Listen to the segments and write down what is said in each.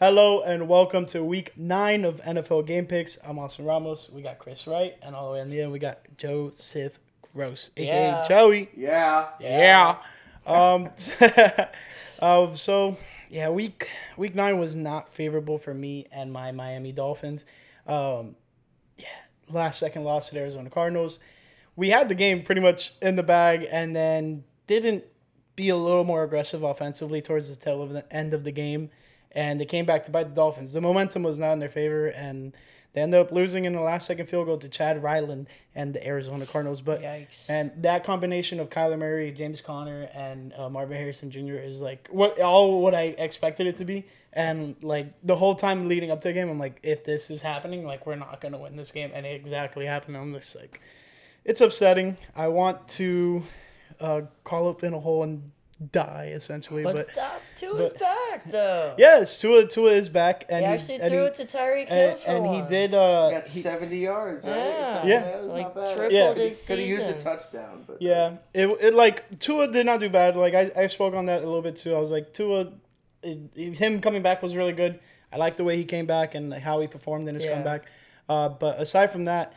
Hello and welcome to week 9 of NFL Gamepicks. I'm Austin Ramos. We got Chris Wright, and all the way in the end, we got Joseph Gross, aka Joey. Yeah. Um, week 9 was not favorable for me and my Miami Dolphins. Last second loss to the Arizona Cardinals. We had the game pretty much in the bag, and then didn't be a little more aggressive offensively towards the tail of the end of the game. And they came back to bite the Dolphins. The momentum was not in their favor, and they ended up losing in the last-second field goal to Chad Ryland and the Arizona Cardinals. But Yikes. And that combination of Kyler Murray, James Conner, and Marvin Harrison Jr. is like what I expected it to be. And like the whole time leading up to the game, I'm like, if this is happening, like we're not gonna win this game, and it exactly happened. I'm just like, it's upsetting. I want to call up in a hole and die essentially, but Tua's back though. Yes, Tua is back, and he actually threw it to Tyreek Hill for and once. he did. He got 70 yards, right? Yeah, was like not bad. tripled his Could have used season. a touchdown, but it like Tua did not do bad. Like I spoke on that a little bit too. I was like Tua, him coming back was really good. I like the way he came back and how he performed in his comeback. But aside from that,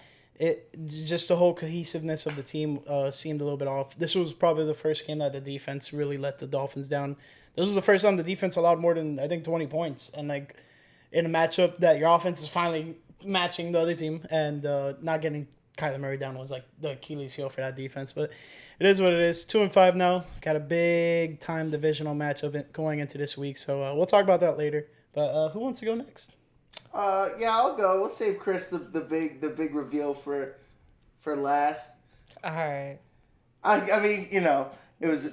just the whole cohesiveness of the team seemed a little bit off. This was probably the first game that the defense really let the Dolphins down. This was the first time the defense allowed more than, I think, 20 points. And, like, in a matchup that your offense is finally matching the other team, and not getting Kyler Murray down was, like, the Achilles heel for that defense. But it is what it is. 2-5 now. Got a big-time divisional matchup going into this week. So we'll talk about that later. But who wants to go next? I'll go. We'll save Chris the big reveal for last. All right. I mean, it was.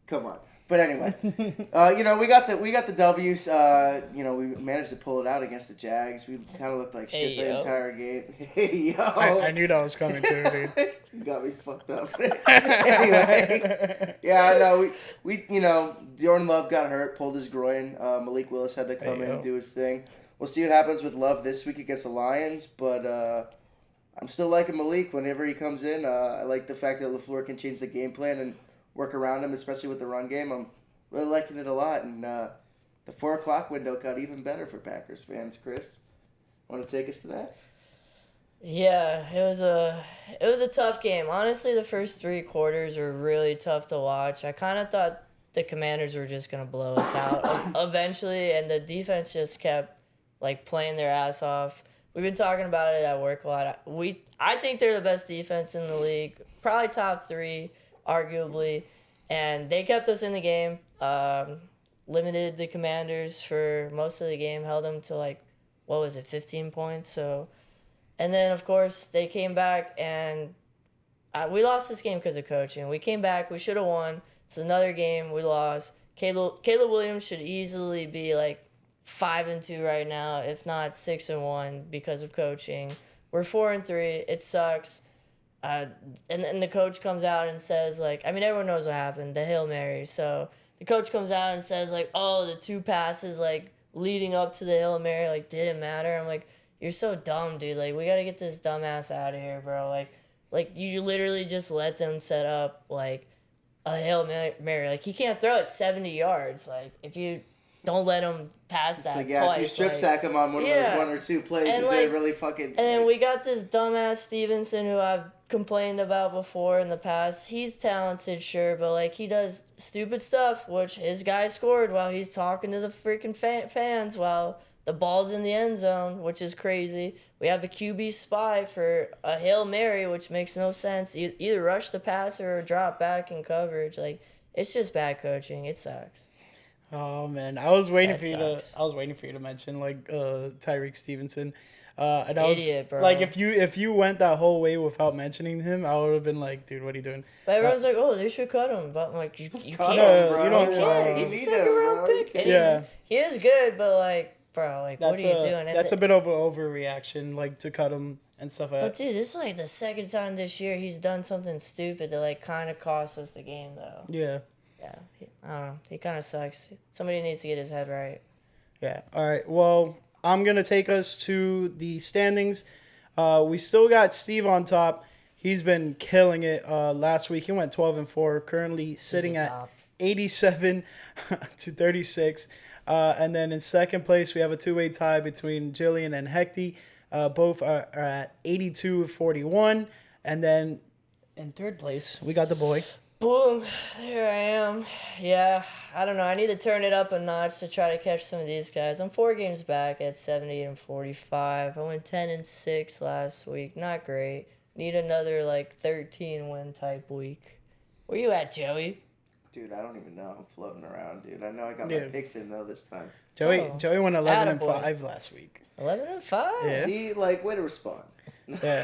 Come on. But anyway, we got the W's. We managed to pull it out against the Jags. We kind of looked like shit the entire game. Hey, yo. I knew that was coming too, dude. You got me fucked up. Anyway, we Jordan Love got hurt, pulled his groin. Malik Willis had to come in and do his thing. We'll see what happens with Love this week against the Lions, but I'm still liking Malik whenever he comes in. I like the fact that LaFleur can change the game plan and work around him, especially with the run game. I'm really liking it a lot, and the 4 o'clock window got even better for Packers fans. Chris, want to take us to that? Yeah, it was a tough game. Honestly, the first 3 quarters were really tough to watch. I kind of thought the Commanders were just gonna blow us out eventually, and the defense just kept playing their ass off. We've been talking about it at work a lot. I think they're the best defense in the league, probably top 3, arguably, and they kept us in the game. Limited the Commanders for most of the game, held them to 15 points. So, and then of course they came back and we lost this game because of coaching. We came back, we should have won. It's another game we lost. Caleb Williams should easily be 5-2 right now, if not 6-1 because of coaching. We're 4-3. It sucks. And the coach comes out and says, everyone knows what happened, the Hail Mary. So the coach comes out and says, the 2 passes, leading up to the Hail Mary, didn't matter. I'm like, you're so dumb, dude. We got to get this dumbass out of here, bro. You literally just let them set up, a Hail Mary. He can't throw it 70 yards. If you don't let him pass that twice. If you strip sack him on one of those 1 or 2 plays, he's going to really fucking... And then we got this dumbass Stevenson who I've complained about before in the past. He's talented, sure, but he does stupid stuff, which his guy scored while he's talking to the freaking fans while the ball's in the end zone, which is crazy. We have a QB spy for a Hail Mary, which makes no sense. Either rush the passer or drop back in coverage. It's just bad coaching. It sucks. Oh man, I was waiting for you to mention Tyreek Stevenson. And I Idiot, was bro. if you went that whole way without mentioning him, I would have been like, dude, what are you doing? But everyone's they should cut him. But I'm like, you can't. Cut him, bro. You don't. You can't. He's a second-round pick. And he is good, but bro, what are you doing? That's a bit of an overreaction, to cut him and stuff like that. But dude, this is the second time this year he's done something stupid that kind of cost us the game, though. Yeah. Yeah, I don't know. He kind of sucks. Somebody needs to get his head right. Yeah. All right. Well, I'm gonna take us to the standings. We still got Steve on top. He's been killing it. Last week he went 12-4. Currently sitting at 87 to 36. And then in second place, we have a two-way tie between Jillian and Hecty. Both are at 82-41. And then in third place, we got the boy. Boom, there I am. Yeah, I don't know. I need to turn it up a notch to try to catch some of these guys. I'm 4 games back at 70-45. I went 10-6 last week. Not great. Need another 13-win type week. Where you at, Joey? Dude, I don't even know. I'm floating around, dude. I know I got my picks in though this time. Joey went 11-5 last week. 11-5. Yeah. See, way to respond. Yeah,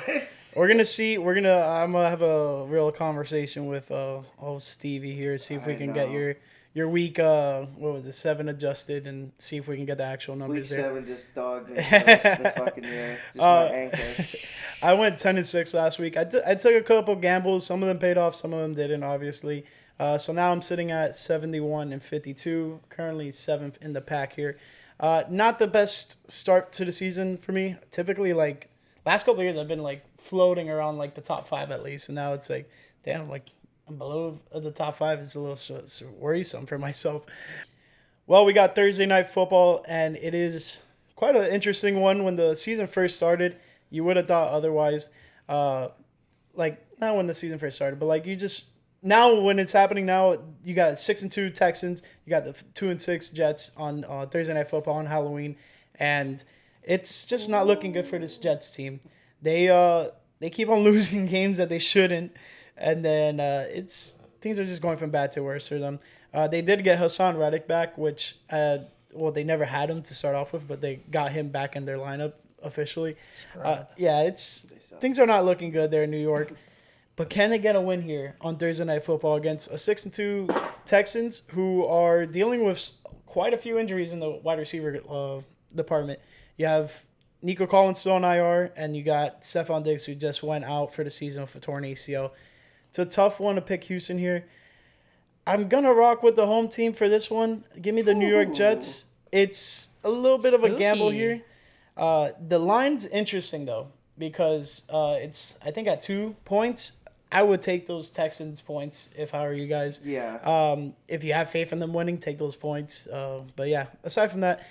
I'm gonna have a real conversation with old Stevie here. See if we can get your week 7 adjusted and see if we can get the actual numbers week there. 7 just dogged me the rest of the fucking year. Just my anchor. I went 10-6 last week. I took a couple gambles. Some of them paid off. Some of them didn't, obviously. So now I'm sitting at 71-52. Currently 7th in the pack here. Not the best start to the season for me. Typically, last couple of years, I've been floating around the top 5 at least, and now it's damn, I'm below the top 5. It's a little worrisome for myself. Well, we got Thursday Night Football, and it is quite an interesting one. When the season first started, you would have thought otherwise. Not when the season first started, but now when it's happening now, you got 6-2 Texans, you got the 2-6 Jets on Thursday Night Football on Halloween, and it's just not looking good for this Jets team. They keep on losing games that they shouldn't, and then things are just going from bad to worse for them. They did get Hassan Reddick back, which they never had him to start off with, but they got him back in their lineup officially. Things are not looking good there in New York. But can they get a win here on Thursday Night Football against a 6-2 Texans who are dealing with quite a few injuries in the wide receiver department? You have Nico Collins still on IR, and you got Stephon Diggs, who just went out for the season with a torn ACL. It's a tough one to pick Houston here. I'm going to rock with the home team for this one. Give me the New York Jets. It's a little bit of a gamble here. The line's interesting, though, because it's, I think, at 2 points. I would take those Texans points if I were you guys. Yeah. If you have faith in them winning, take those points. But yeah, aside from that,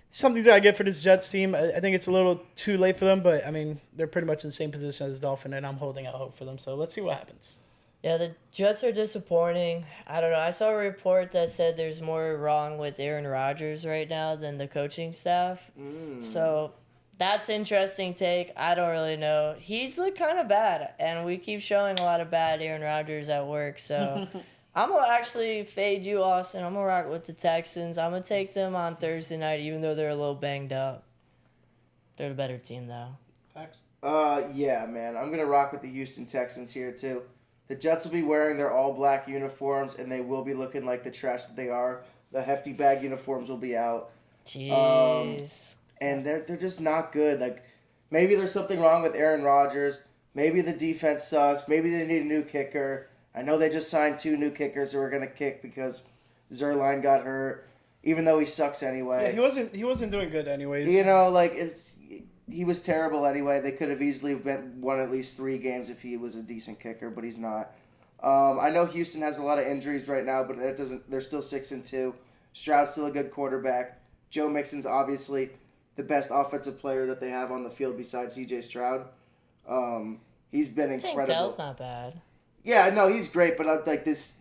something that I get for this Jets team, I think it's a little too late for them. But I mean, they're pretty much in the same position as Dolphins, and I'm holding out hope for them. So let's see what happens. Yeah, the Jets are disappointing. I don't know. I saw a report that said there's more wrong with Aaron Rodgers right now than the coaching staff. So that's interesting take. I don't really know. He's looked kind of bad, and we keep showing a lot of bad Aaron Rodgers at work. So I'm going to actually fade you, Austin. I'm going to rock with the Texans. I'm going to take them on Thursday night, even though they're a little banged up. They're the better team, though. Facts. Yeah, man. I'm going to rock with the Houston Texans here, too. The Jets will be wearing their all-black uniforms, and they will be looking like the trash that they are. The hefty bag uniforms will be out. Jeez. And they're just not good. Maybe there's something wrong with Aaron Rodgers. Maybe the defense sucks. Maybe they need a new kicker. I know they just signed 2 new kickers who are going to kick because Zerline got hurt, even though he sucks anyway. Yeah, he wasn't doing good anyways. He was terrible anyway. They could have easily won at least 3 games if he was a decent kicker, but he's not. I know Houston has a lot of injuries right now, but that doesn't. They're still 6-2. Stroud's still a good quarterback. Joe Mixon's obviously the best offensive player that they have on the field besides C.J. Stroud. He's been incredible. Tank Dell's not bad. Yeah, no, he's great, but this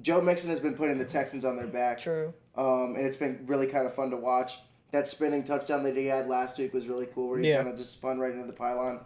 Joe Mixon has been putting the Texans on their back. True. And it's been really kind of fun to watch. That spinning touchdown that he had last week was really cool, where he kind of just spun right into the pylon.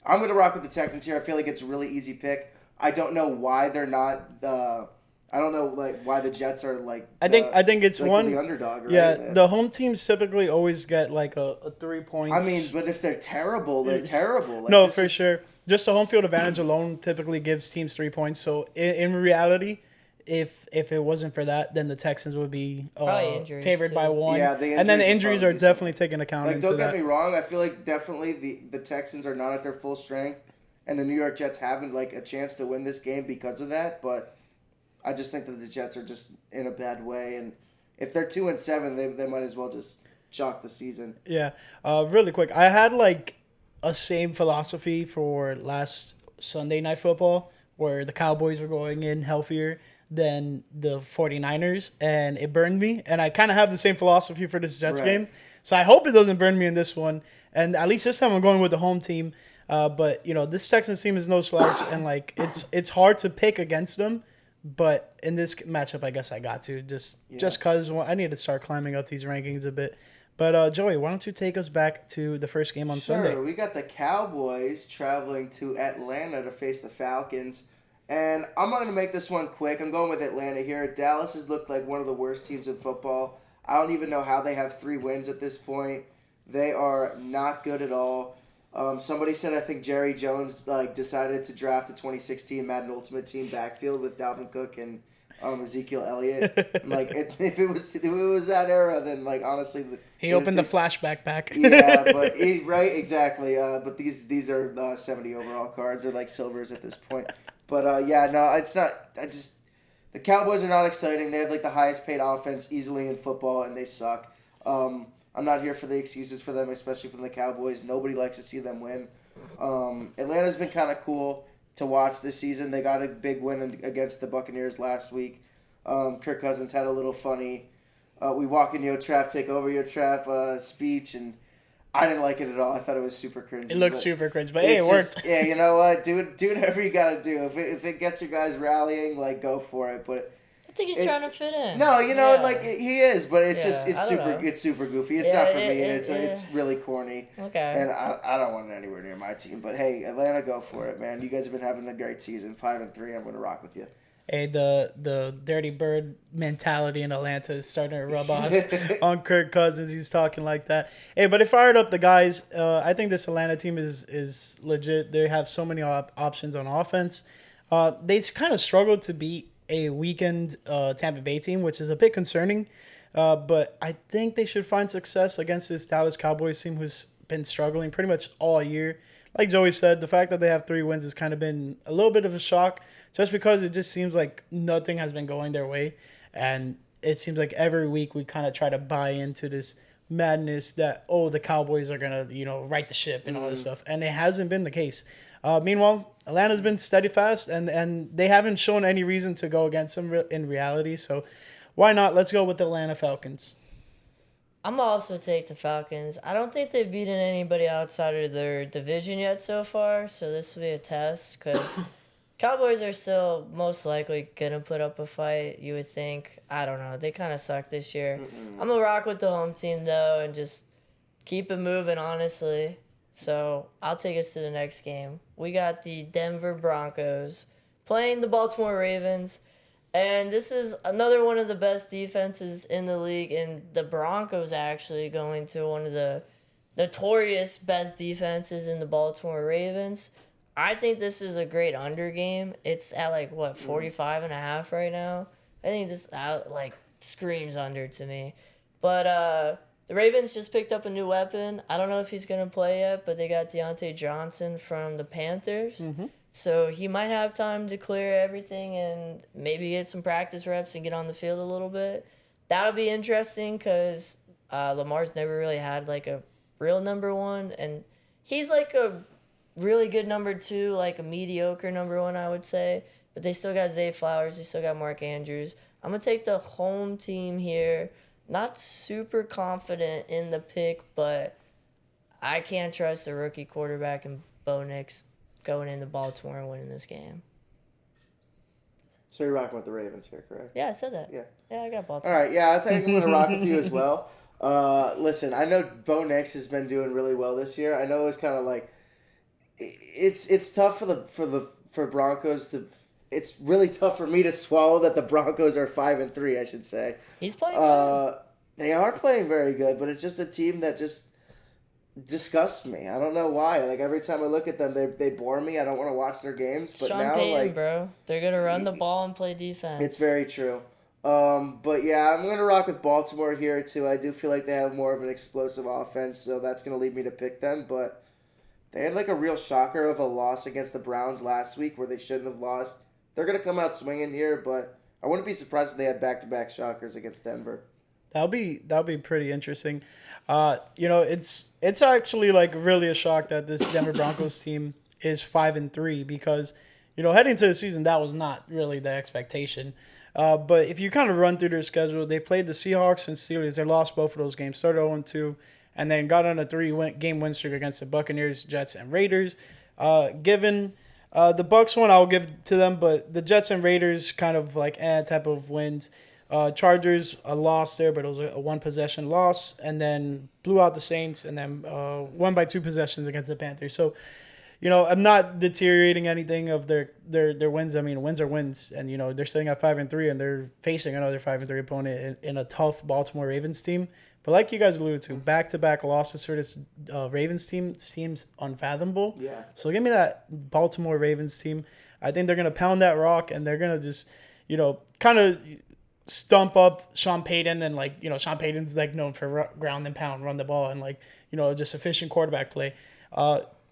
I'm going to rock with the Texans here. I feel like it's a really easy pick. I don't know why they're not. I don't know why the Jets are I think it's one the underdog. Right? Yeah, the home teams typically always get a 3 points. I mean, but if they're terrible, they're terrible. No, for sure. Just the home field advantage alone typically gives teams 3 points. So in reality, if it wasn't for that, then the Texans would be favored by 1. Yeah, and then the injuries are definitely taken account into don't that. get me wrong. I feel like definitely the Texans are not at their full strength, and the New York Jets haven't a chance to win this game because of that. But I just think that the Jets are just in a bad way, and if they're 2-7, they might as well just chalk the season. Yeah, really quick. I had a same philosophy for last Sunday Night Football, where the Cowboys were going in healthier. than the 49ers, and it burned me. And I kind of have the same philosophy for this Jets game. So I hope it doesn't burn me in this one. And at least this time I'm going with the home team. But, this Texans team is no slouch, and, like, it's hard to pick against them. But in this matchup, I guess I got to just because I need to start climbing up these rankings a bit. But, Joey, why don't you take us back to the first game on Sunday? Sure. We got the Cowboys traveling to Atlanta to face the Falcons. And I'm not going to make this one quick. I'm going with Atlanta here. Dallas has looked like one of the worst teams in football. I don't even know how they have 3 wins at this point. They are not good at all. Somebody said I think Jerry Jones decided to draft a 2016 Madden Ultimate Team backfield with Dalvin Cook and Ezekiel Elliott. Like if it was that era, then honestly, he opened the flashback pack. Yeah, but right, exactly. But these are 70 overall cards. They're like silvers at this point. But no, it's not. The Cowboys are not exciting. They have the highest paid offense easily in football, and they suck. I'm not here for the excuses for them, especially from the Cowboys. Nobody likes to see them win. Atlanta's been kind of cool to watch this season. They got a big win against the Buccaneers last week. Kirk Cousins had a little funny "we walk in your trap, take over your trap" speech, and I didn't like it at all. I thought it was super cringy. It looked super cringe, but hey, it worked. Yeah, you know what? Do whatever you got to do. If it gets your guys rallying, go for it. But I think he's trying to fit in. No, he is, but it's super goofy. It's not for me. It's really corny. Okay. And I don't want it anywhere near my team. But hey, Atlanta, go for it, man. You guys have been having a great season, 5-3. I'm going to rock with you. Hey, the Dirty Bird mentality in Atlanta is starting to rub off on Kirk Cousins. He's talking like that. Hey, but it fired up the guys. I think this Atlanta team is legit. They have so many options on offense. They kind of struggled to beat a weakened Tampa Bay team, which is a bit concerning. But I think they should find success against this Dallas Cowboys team who's been struggling pretty much all year. Like Joey said, the fact that they have 3 wins has kind of been a little bit of a shock, just because it just seems like nothing has been going their way. And it seems like every week we kind of try to buy into this madness that, the Cowboys are going to, right the ship and all this stuff. And it hasn't been the case. Meanwhile, Atlanta's been steady fast, and they haven't shown any reason to go against them in reality. So why not? Let's go with the Atlanta Falcons. I'm also take the Falcons. I don't think they've beaten anybody outside of their division yet so far, so this will be a test because Cowboys are still most likely going to put up a fight, you would think. I don't know. They kind of suck this year. I'm going to rock with the home team, though, and just keep it moving, honestly. So I'll take us to the next game. We got the Denver Broncos playing the Baltimore Ravens. And this is another one of the best defenses in the league. And the Broncos actually going to one of the notorious best defenses in the Baltimore Ravens. I think this is a great under game. It's at 45.5 right now. I think this screams under to me. But the Ravens just picked up a new weapon. I don't know if he's going to play yet, but they got Deontay Johnson from the Panthers. Mm-hmm. So he might have time to clear everything and maybe get some practice reps and get on the field a little bit. That'll be interesting because Lamar's never really had a real number one. And he's a really good number two, a mediocre number one, I would say. But they still got Zay Flowers. They still got Mark Andrews. I'm going to take the home team here. Not super confident in the pick, but I can't trust the rookie quarterback and Bo Nix going into Baltimore and winning this game. So you're rocking with the Ravens here, correct? Yeah, I said that. Yeah, I got Baltimore. All right, yeah, I think I'm going to rock with you as well. Listen, I know Bo Nix has been doing really well this year. I know it's kind of it's tough for Broncos to. It's really tough for me to swallow that the Broncos are 5-3. I should say. He's playing good. They are playing very good, but it's just a team that just disgusts me. I don't know why. Every time I look at them, they bore me. I don't want to watch their games. But Sean now, Payton, bro, they're gonna run the ball and play defense. It's very true. But yeah, I'm gonna rock with Baltimore here too. I do feel like they have more of an explosive offense, so that's gonna lead me to pick them. But they had a real shocker of a loss against the Browns last week where they shouldn't have lost. They're gonna come out swinging here, but I wouldn't be surprised if they had back-to-back shockers against Denver. That'll be pretty interesting. It's actually really a shock that this Denver Broncos team is 5-3 because heading to the season that was not really the expectation. But if you kind of run through their schedule, they played the Seahawks and Steelers. They lost both of those games, started 0-2, and then got on a 3-game win streak against the Buccaneers, Jets, and Raiders. Given the Bucs one, I'll give to them, but the Jets and Raiders kind of like type of wins. Chargers a loss there, but it was a one-possession loss, and then blew out the Saints, and then won by 2 possessions against the Panthers. So, I'm not deteriorating anything of their wins. I mean, wins are wins, and they're sitting at 5-3, and they're facing another 5-3 opponent in a tough Baltimore Ravens team. But like you guys alluded to, back-to-back losses for this Ravens team seems unfathomable. Yeah. So give me that Baltimore Ravens team. I think they're gonna pound that rock, and they're gonna just, kind of stump up Sean Payton, and Sean Payton's known for ground and pound, run the ball, and just efficient quarterback play.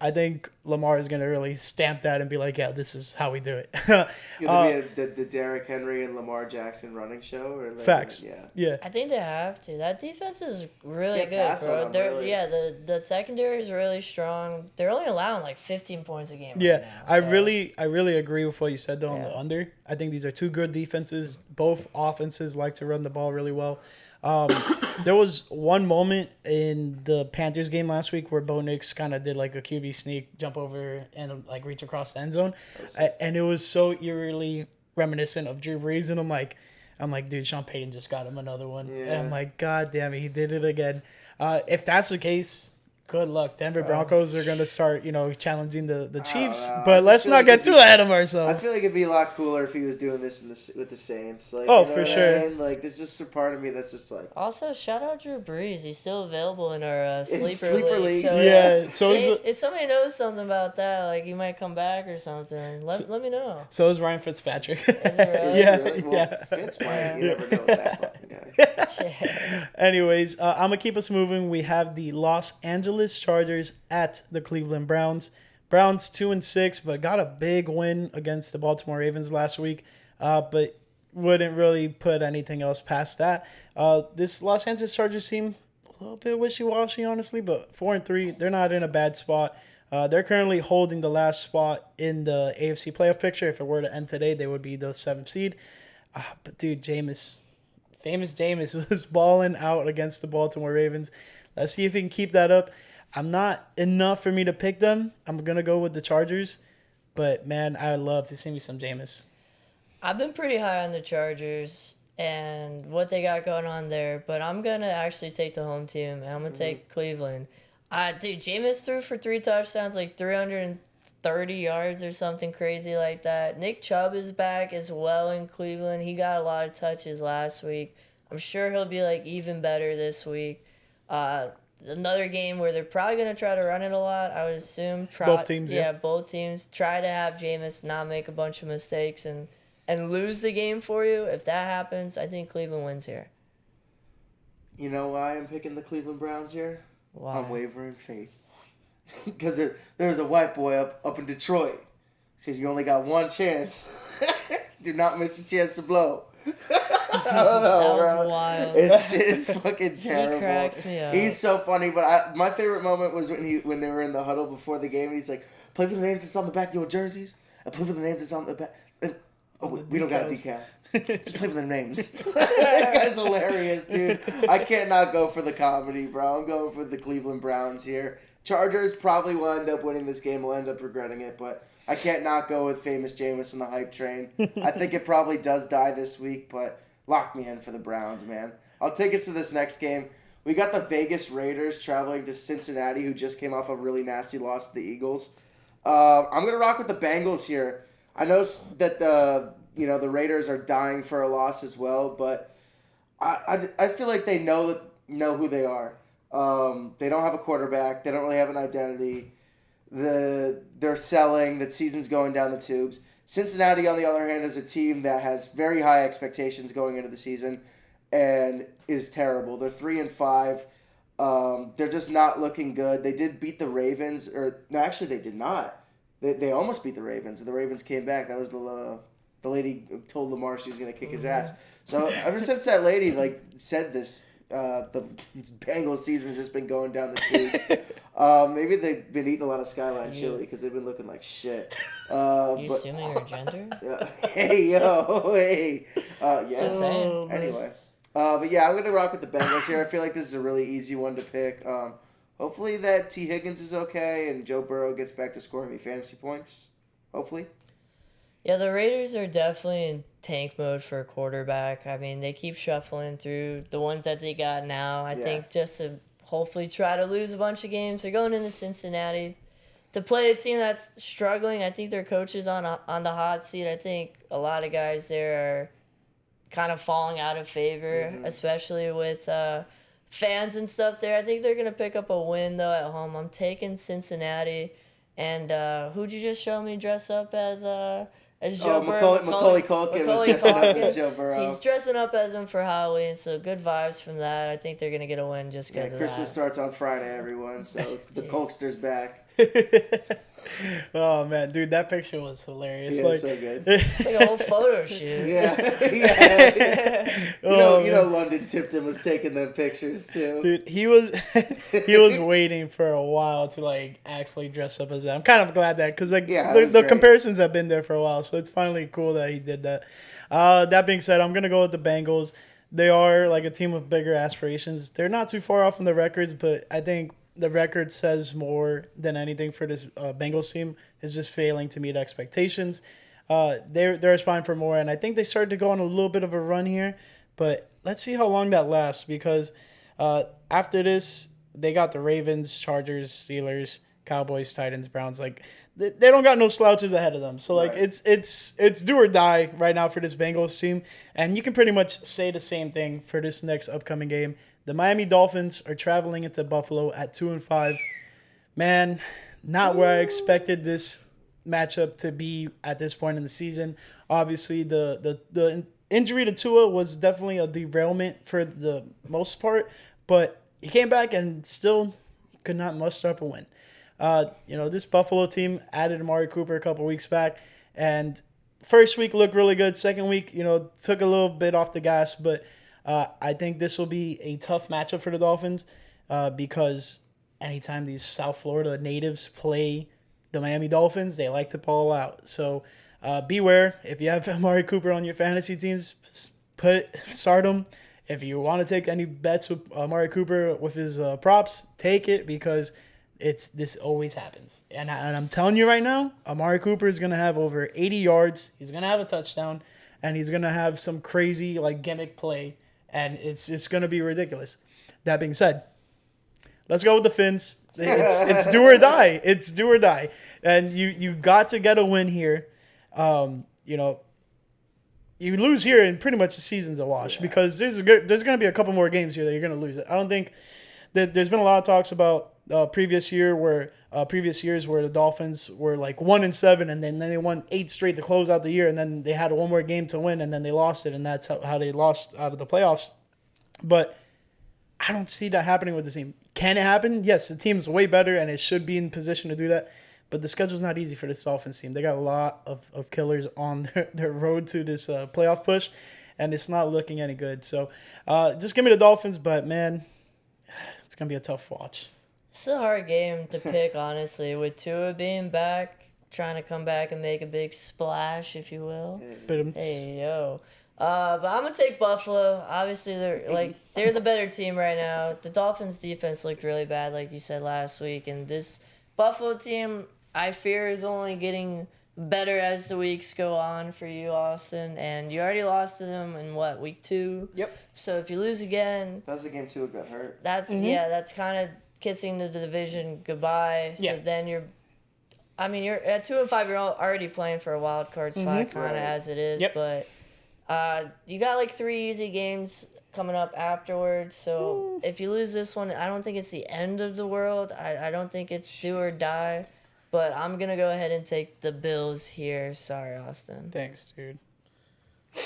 I think Lamar is going to really stamp that and be like, yeah, this is how we do it. It'll be the Derrick Henry and Lamar Jackson running show? Or facts. Yeah. I think they have to. That defense is really good, pass bro. on them, really. Yeah, the secondary is really strong. They're only allowing 15 points a game. Yeah, right now, I really agree with what you said though on the under. I think these are 2 good defenses. Both offenses like to run the ball really well. There was one moment in the Panthers game last week where Bo Nix kind of did a QB sneak, jump over and reach across the end zone, and it was so eerily reminiscent of Drew Brees. And I'm like, dude, Sean Payton just got him another one. Yeah. And I'm like, God damn it, he did it again. If that's the case, good luck. Denver Broncos are going to start, challenging the Chiefs. But let's not get too ahead of ourselves. I feel like it'd be a lot cooler if he was doing this with the Saints. For sure. I mean? There's just a part of me that's just like... Also, shout out Drew Brees. He's still available in our sleeper league. So, yeah. So if somebody knows something about that, he might come back or something, let me know. So is Ryan Fitzpatrick. Is it really? Yeah. Really? Well, Yeah. Fitz might. You never know with that fucking guy. Anyways, I'm going to keep us moving. We have the Los Angeles Chargers at the Cleveland Browns. Browns 2-6, but got a big win against the Baltimore Ravens last week, but wouldn't really put anything else past that. This Los Angeles Chargers team, a little bit wishy-washy, honestly, but 4-3, they're not in a bad spot. They're currently holding the last spot in the AFC playoff picture. If it were to end today, they would be the 7th seed. But dude, famous Jameis was balling out against the Baltimore Ravens. Let's see if he can keep that up. I'm not enough for me to pick them. I'm going to go with the Chargers. But, man, I love to see me some Jameis. I've been pretty high on the Chargers and what they got going on there. But I'm going to actually take the home team. And I'm going to take Cleveland. Dude, Jameis threw for 3 touchdowns, 330 yards or something crazy like that. Nick Chubb is back as well in Cleveland. He got a lot of touches last week. I'm sure he'll be, even better this week. Another game where they're probably going to try to run it a lot, I would assume. Both teams, yeah. Both teams. Try to have Jameis not make a bunch of mistakes and lose the game for you. If that happens, I think Cleveland wins here. You know why I'm picking the Cleveland Browns here? Why? Unwavering faith. Because there was a white boy up in Detroit. Said you only got one chance. Do not miss your chance to blow. I don't know, that was bro. wild. It's fucking terrible. He cracks me up. He's so funny, but my favorite moment was when they were in the huddle before the game. He's like, "Play for the names that's on the back of your jerseys. And play for the names that's on the back." We don't got a decal. Just play for the names. That guy's hilarious, dude. I can't not go for the comedy, bro. I'm going for the Cleveland Browns here. Chargers probably will end up winning this game. Will end up regretting it, but I can't not go with famous Jameis and the hype train. I think it probably does die this week, but lock me in for the Browns, man. I'll take us to this next game. We got the Vegas Raiders traveling to Cincinnati, who just came off a really nasty loss to the Eagles. I'm going to rock with the Bengals here. I know that the Raiders are dying for a loss as well, but I feel like they know who they are. They don't have a quarterback. They don't really have an identity. They're selling. The season's going down the tubes. Cincinnati, on the other hand, is a team that has very high expectations going into the season and is terrible. They're 3-5. They're just not looking good. They did beat the Ravens, actually they did not. They almost beat the Ravens. The Ravens came back. That was the lady who told Lamar she was going to kick his ass. So ever since that lady said this, the Bengals season's just been going down the tubes. Maybe they've been eating a lot of Skyline chili because they've been looking like shit. You assuming her gender? Hey, yo, hey. Yeah. Just saying. Anyway. But yeah, I'm going to rock with the Bengals here. I feel like this is a really easy one to pick. Hopefully that T. Higgins is okay and Joe Burrow gets back to scoring me fantasy points. Hopefully. Yeah, the Raiders are definitely in tank mode for a quarterback. I mean, they keep shuffling through the ones that they got now. I think just to hopefully try to lose a bunch of games. They're going into Cincinnati to play a team that's struggling. I think their coach is on the hot seat. I think a lot of guys there are kind of falling out of favor, especially with fans and stuff there. I think they're going to pick up a win, though, at home. I'm taking Cincinnati. And who'd you just show me dress up as Joe Burrow? Macaulay Culkin was dressing up as Joe Burrow. He's dressing up as him for Halloween, so good vibes from that. I think they're going to get a win just because of that. Christmas starts on Friday, everyone, so the Colkster's back. Oh man, dude, that picture was hilarious. Yeah, so good. It's like a whole photo shoot. Yeah. You know, London Tipton was taking them pictures too. Dude, he was waiting for a while to like actually dress up as that. I'm kind of glad that because the comparisons have been there for a while, so it's finally cool that he did that. That being said, I'm gonna go with the Bengals. They are like a team with bigger aspirations. They're not too far off from the records, but I think the record says more than anything for this Bengals team is just failing to meet expectations. They're aspiring for more, and I think they started to go on a little bit of a run here. But let's see how long that lasts because after this, they got the Ravens, Chargers, Steelers, Cowboys, Titans, Browns. Like they don't got no slouches ahead of them. So like it's do or die right now for this Bengals team, and you can pretty much say the same thing for this next upcoming game. The Miami Dolphins are traveling into Buffalo at 2-5. Man, not where I expected this matchup to be at this point in the season. Obviously, the injury to Tua was definitely a derailment for the most part, but he came back and still could not muster up a win. This Buffalo team added Amari Cooper a couple weeks back, and first week looked really good. Second week, took a little bit off the gas, but I think this will be a tough matchup for the Dolphins because anytime these South Florida natives play the Miami Dolphins, they like to ball out. So beware. If you have Amari Cooper on your fantasy teams, start him. If you want to take any bets with Amari Cooper with his props, take it because this always happens. And I'm telling you right now, Amari Cooper is going to have over 80 yards. He's going to have a touchdown, and he's going to have some crazy gimmick play. And it's going to be ridiculous. That being said, let's go with the Fins. It's do or die. It's do or die. And you got to get a win here. You lose here and pretty much the season's a wash because there's going to be a couple more games here that you're going to lose. I don't think that there's been a lot of talks about previous years where the Dolphins were 1-7 and then they won 8 straight to close out the year and then they had one more game to win and then they lost it and that's how they lost out of the playoffs. But I don't see that happening with the team. Can it happen? Yes, the team's way better and it should be in position to do that. But the schedule's not easy for this Dolphins team. They got a lot of killers on their road to this playoff push, and it's not looking any good. So just give me the Dolphins, but, man, it's going to be a tough watch. It's a hard game to pick, honestly, with Tua being back, trying to come back and make a big splash, if you will. Hey, yo. But I'm going to take Buffalo. Obviously, they're the better team right now. The Dolphins' defense looked really bad, like you said last week, and this Buffalo team, I fear, is only getting better as the weeks go on for you, Austin. And you already lost to them in, week 2? Yep. So if you lose again... That was the game Tua got hurt. That's kind of kissing the division goodbye. So then you're at 2-5, you're already playing for a wild card spot, kind of as it is. Yep. But you got 3 easy games coming up afterwards. So if you lose this one, I don't think it's the end of the world. I don't think it's do or die. But I'm going to go ahead and take the Bills here. Sorry, Austin. Thanks, dude.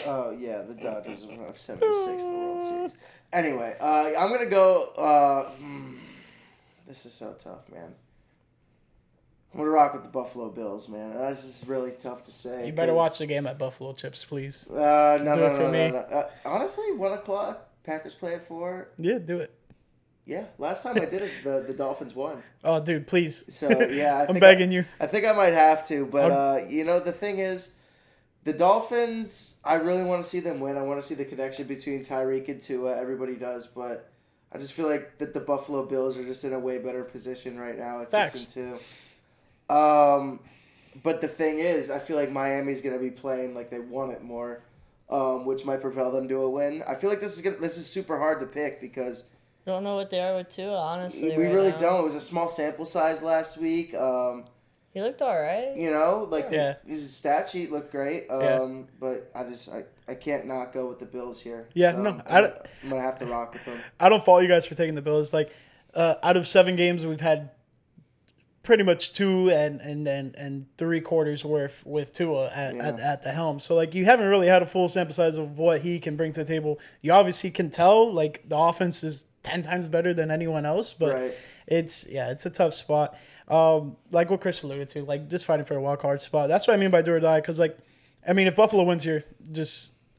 Oh, yeah, the Dodgers are up 7-6 in the World Series. Anyway, I'm going to go... this is so tough, man. I'm going to rock with the Buffalo Bills, man. This is really tough to say. You better watch the game at Buffalo Chips, please. No. Honestly, 1 o'clock, Packers play at 4? Yeah, do it. Yeah, last time I did it, the Dolphins won. Oh, dude, please. So, yeah. I'm begging you. I think I might have to, but, the thing is, the Dolphins, I really want to see them win. I want to see the connection between Tyreek and Tua. Everybody does, but I just feel like that the Buffalo Bills are just in a way better position right now at Facts. 6-2. But the thing is, I feel like Miami's going to be playing like they want it more, which might propel them to a win. I feel like this is super hard to pick because Don't know what they are with Tua, honestly. we really now. don't. It was a small sample size last week. He looked all right. His stat sheet looked great. But I can't not go with the Bills here. Yeah, so no, I'm gonna have to rock with them. I don't fault you guys for taking the Bills. Like, out of 7 games, we've had pretty much 2 and 3 quarters worth with Tua at the helm. So, like, you haven't really had a full sample size of what he can bring to the table. You obviously can tell, like, the offense is 10 times better than anyone else, but it's a tough spot. Like what Chris alluded to, like, just fighting for a wild card spot. That's what I mean by do or die, because, like, I mean, if Buffalo wins here,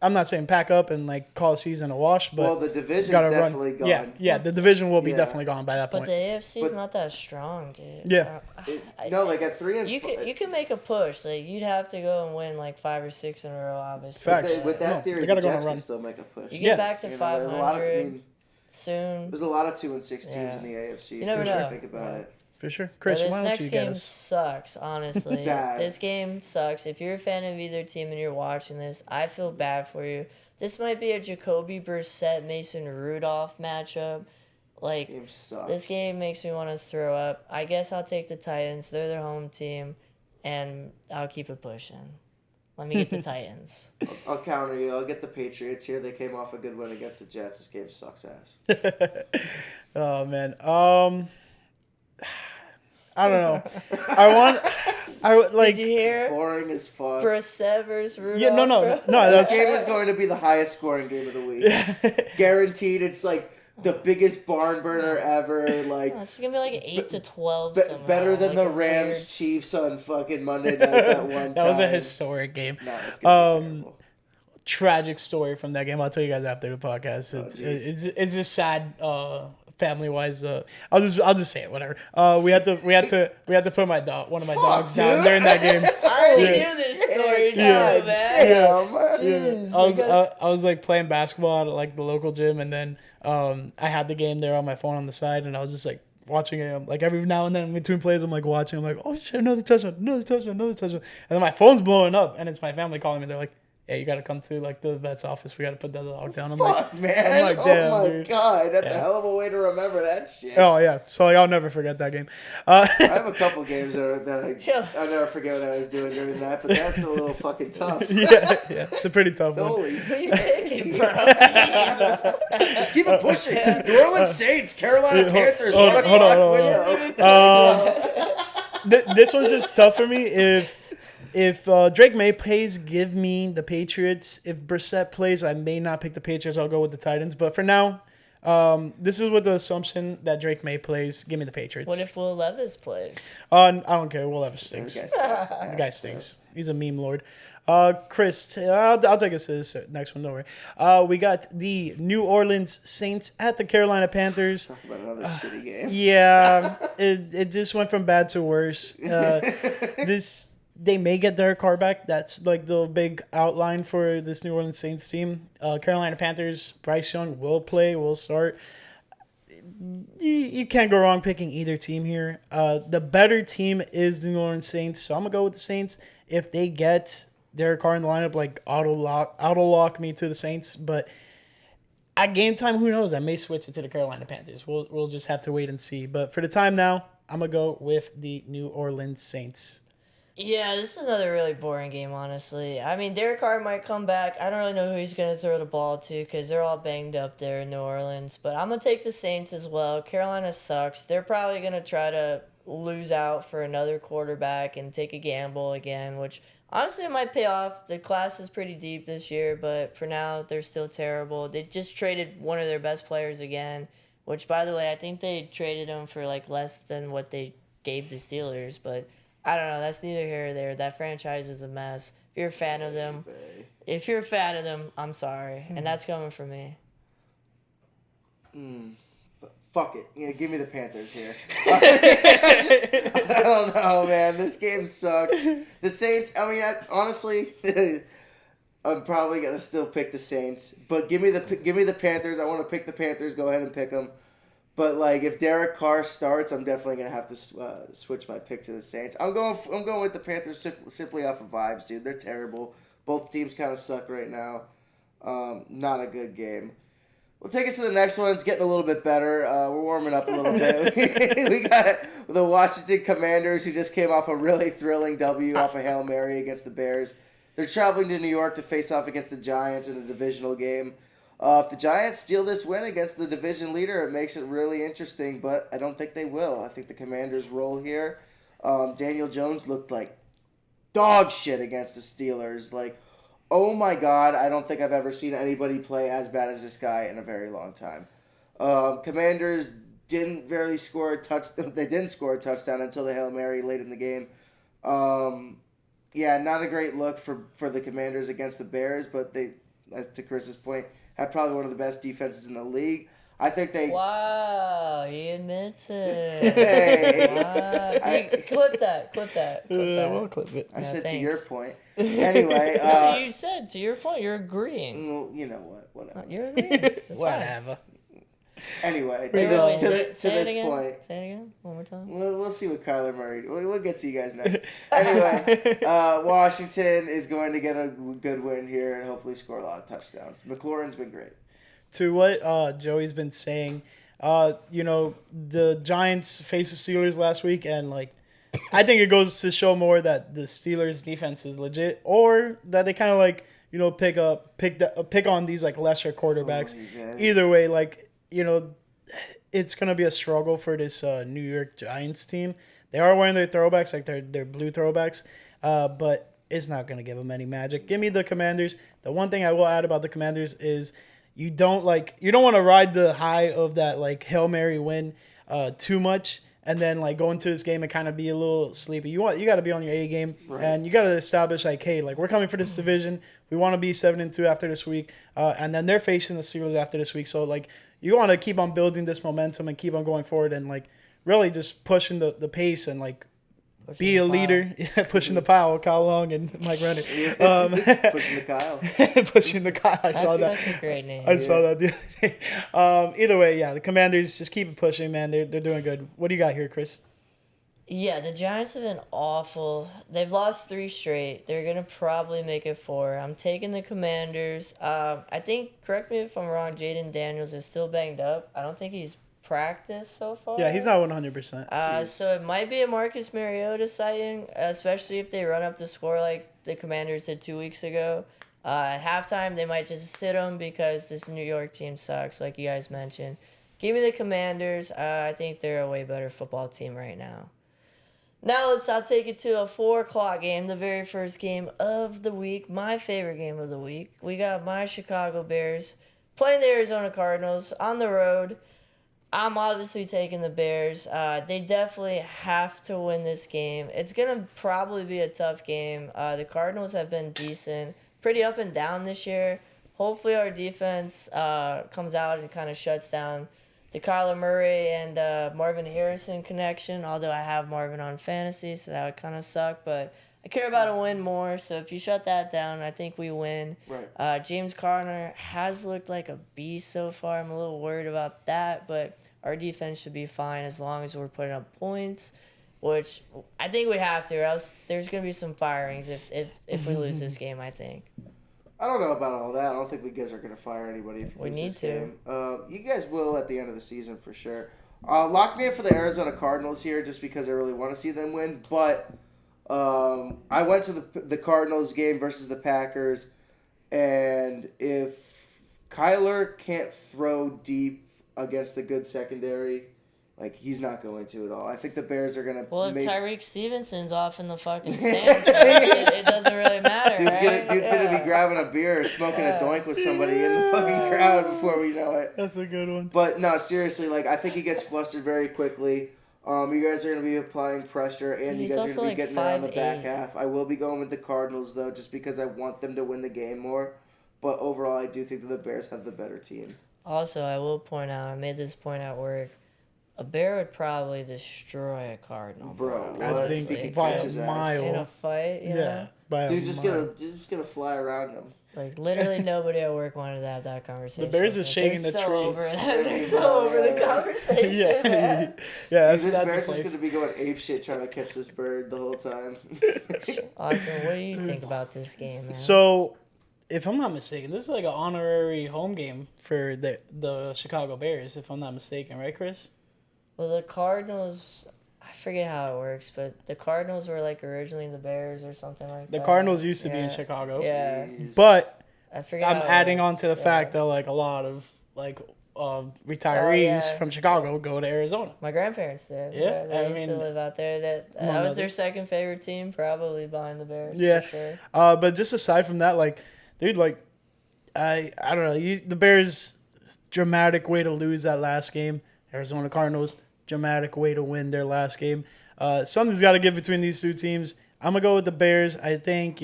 I'm not saying pack up and, like, call a season a wash, but the division's definitely gone. Yeah, the division will be definitely gone by that point. But the AFC's not that strong, dude. Yeah. At 3 and you can make a push. Like, you'd have to go and win like 5 or 6 in a row, obviously. Facts. With that theory, the Jets can still make a push. You get back to 500 soon. There's a lot of 2 and 6 teams in the AFC. You never know. Think about it. For sure. Chris, this why don't next you get game us? sucks, honestly. This game sucks. If you're a fan of either team and you're watching this, I feel bad for you. This might be a Jacoby Brissett, Mason Rudolph matchup. Like, this game makes me want to throw up. I guess I'll take the Titans. They're their home team, and I'll keep it pushing. Let me get the Titans. I'll counter you. I'll get the Patriots here. They came off a good win against the Jets. This game sucks ass. Oh, man. I don't know. I would like. Did you hear? Boring as fuck. Brissett versus Rudolph. Yeah, no. This game is going to be the highest scoring game of the week. Guaranteed. It's like the biggest barn burner ever. Like, it's gonna be like 8-12. Better than the Rams Chiefs on fucking Monday night that one time. That was a historic game. No, it's gonna be terrible. Tragic story from that game. I'll tell you guys after the podcast. It's just sad. Family wise, I'll just say it. Whatever. We had to put one of my dogs down during that game. I already knew this story, man. Damn. I was like playing basketball at like the local gym, and then I had the game there on my phone on the side, and I was just like watching it. Like every now and then between plays, I'm like watching. I'm like, oh shit, another touchdown. And then my phone's blowing up, and it's my family calling me. They're like, yeah, you got to come to like the vet's office. We got to put that dog down. I'm like, man. I'm like, damn, oh my god, that's a hell of a way to remember that shit. Oh yeah, so like, I'll never forget that game. I have a couple games that I never forget what I was doing during that, but that's a little fucking tough. yeah, it's a pretty tough one. Holy, who you taking, bro? Let's keep it pushing. New Orleans Saints, Carolina Panthers. Hold on. This one's just tough for me. If Drake May plays, give me the Patriots. If Brissett plays, I may not pick the Patriots. I'll go with the Titans. But for now, this is with the assumption that Drake May plays. Give me the Patriots. What if Will Levis plays? I don't care. Will Levis stinks. The guy stinks. He's a meme lord. Chris, I'll take us to this next one. Don't worry. We got the New Orleans Saints at the Carolina Panthers. Talk about another shitty game. Yeah, it just went from bad to worse. They may get their car back. That's like the big outline for this New Orleans Saints team. Carolina Panthers, Bryce Young will play, will start. You can't go wrong picking either team here. The better team is the New Orleans Saints, so I'm going to go with the Saints. If they get their car in the lineup, like auto lock me to the Saints. But at game time, who knows? I may switch it to the Carolina Panthers. We'll just have to wait and see. But for the time now, I'm going to go with the New Orleans Saints. Yeah, this is another really boring game, honestly. I mean, Derek Carr might come back. I don't really know who he's going to throw the ball to because they're all banged up there in New Orleans. But I'm going to take the Saints as well. Carolina sucks. They're probably going to try to lose out for another quarterback and take a gamble again, which honestly it might pay off. The class is pretty deep this year, but for now, they're still terrible. They just traded one of their best players again, which, by the way, I think they traded him for like less than what they gave the Steelers, but I don't know. That's neither here or there. That franchise is a mess. If you're a fan of them, I'm sorry. And that's coming from me. Fuck it. Yeah, give me the Panthers here. I don't know, man. This game sucks. The Saints, I mean, honestly, I'm probably going to still pick the Saints. But give me the Panthers. I want to pick the Panthers. Go ahead and pick them. But, like, if Derek Carr starts, I'm definitely going to have to switch my pick to the Saints. I'm going with the Panthers simply off of vibes, dude. They're terrible. Both teams kind of suck right now. Not a good game. We'll take us to the next one. It's getting a little bit better. We're warming up a little bit. We got the Washington Commanders, who just came off a really thrilling W off a Hail Mary against the Bears. They're traveling to New York to face off against the Giants in a divisional game. If the Giants steal this win against the division leader, it makes it really interesting, but I don't think they will. I think the Commanders roll here. Daniel Jones looked like dog shit against the Steelers. Like, oh my God, I don't think I've ever seen anybody play as bad as this guy in a very long time. Commanders didn't really score a touchdown. They didn't score a touchdown until the Hail Mary late in the game. Yeah, not a great look for the Commanders against the Bears, but they, to Chris's point, have probably one of the best defenses in the league. I think they... Wow, he admits it. Hey. Wow. Clip that. We'll clip it. I said thanks. to your point. Anyway... No, you said, to your point, you're agreeing. Well, you know what? Whatever. You're agreeing. It's Whatever. Anyway, to Wait, this again? point... Say it again? One more time? We'll see what Kyler Murray... We'll get to you guys next. Anyway, Washington is going to get a good win here and hopefully score a lot of touchdowns. McLaurin's been great. To what Joey's been saying, the Giants faced the Steelers last week, and like, I think it goes to show more that the Steelers' defense is legit, or that they kind of like pick on these like lesser quarterbacks. Oh, Either way, like it's gonna be a struggle for this New York Giants team. They are wearing their throwbacks, like their blue throwbacks, but it's not gonna give them any magic. Give me the Commanders. The one thing I will add about the Commanders is you don't want to ride the high of that like Hail Mary win too much, and then like go into this game and kind of be a little sleepy. You got to be on your A game, right. And you got to establish like, hey, like we're coming for this division. We want to be 7-2 after this week, and then they're facing the Steelers after this week. So like you want to keep on building this momentum and keep on going forward and like really just pushing the pace and like be a leader. Yeah, pushing the pile, Kyle Long and Mike Renner. Pushing the Kyle. Pushing the Kyle. I saw that. That's such a great name. I saw that the other day. Either way, yeah, the Commanders just keep it pushing, man. They're doing good. What do you got here, Chris? Yeah, the Giants have been awful. They've lost 3 straight. They're going to probably make it 4. I'm taking the Commanders. I think, correct me if I'm wrong, Jaden Daniels is still banged up. I don't think he's practiced so far. Yeah, he's not 100%. So it might be a Marcus Mariota sighting, especially if they run up the score like the Commanders did 2 weeks ago. At halftime, they might just sit them because this New York team sucks, like you guys mentioned. Give me the Commanders. I think they're a way better football team right now. Now I'll take it to a 4:00 game, the very first game of the week, my favorite game of the week. We got my Chicago Bears playing the Arizona Cardinals on the road. I'm obviously taking the Bears. They definitely have to win this game. It's going to probably be a tough game. The Cardinals have been decent, pretty up and down this year. Hopefully our defense comes out and kind of shuts down the Kyler Murray and Marvin Harrison connection, although I have Marvin on fantasy, so that would kind of suck. But I care about a win more, so if you shut that down, I think we win. Right. James Conner has looked like a beast so far. I'm a little worried about that, but our defense should be fine as long as we're putting up points, which I think we have to, or else there's going to be some firings if we lose this game, I think. I don't know about all that. I don't think the guys are going to fire anybody if you we lose need this to. game. You guys will at the end of the season for sure. Lock me in for the Arizona Cardinals here just because I really want to see them win. But I went to the Cardinals game versus the Packers, and if Kyler can't throw deep against a good secondary, like, he's not going to at all. I think the Bears are going to... Well, if Tyreek Stevenson's off in the fucking stands, it doesn't really matter, Dude's right? gonna be grabbing a beer or smoking a doink with somebody in the fucking crowd before we know it. That's a good one. But, no, seriously, like, I think he gets flustered very quickly. You guys are going to be applying pressure, and He's you guys are also going to be like getting around the 5'8". back half. I will be going with the Cardinals, though, just because I want them to win the game more. But overall, I do think that the Bears have the better team. Also, I will point out, I made this point at work. A bear would probably destroy a cardinal, Bro, bro. I honestly. think by His a ass. mile. In a fight, you know? By Dude, a just mile. gonna fly around him. Like, literally nobody at work wanted to have that conversation. The Bears is Like, shaking they're the so trees. Over that. They're so over the conversation, yeah, man. yeah. Dude, That's this not the Bears is place. gonna be going apeshit trying to catch this bird the whole time. Austin, what do you think about this game, man? So, if I'm not mistaken, this is like an honorary home game for the Chicago Bears, if I'm not mistaken, right, Chris? Well, the Cardinals, I forget how it works, but the Cardinals were like originally the Bears or something like The that. Cardinals used to be in Yeah. Chicago. Yeah. Jeez. But I forget I'm how it adding on works. to the Yeah. fact that like a lot of like retirees yeah. from Chicago go to Arizona. My grandparents did. Yeah, They I used to mean, live out there. That among was their others. second favorite team, probably behind the Bears. Yeah. For sure. But just aside from that, like, dude, like, I don't know. The Bears, dramatic way to lose that last game. Arizona Cardinals, dramatic way to win their last game. Something's got to give between these two teams. I'm gonna go with the Bears. I think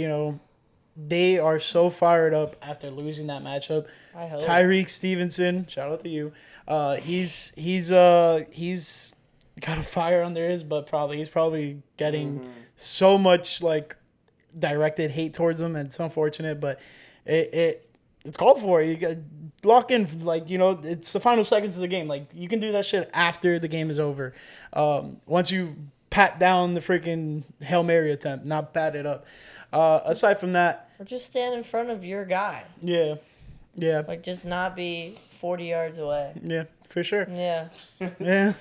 they are so fired up after losing that matchup. I hope. Tyreek Stevenson, shout out to you. He's got a fire under his butt. He's probably getting so much like directed hate towards him, and it's unfortunate, but it's called for. You got lock in, it's the final seconds of the game. Like, you can do that shit after the game is over. Once you pat down the freaking Hail Mary attempt, not pat it up. Aside from that, Or just stand in front of your guy. yeah, Like, just not be 40 yards away. yeah, for sure. Yeah. Yeah,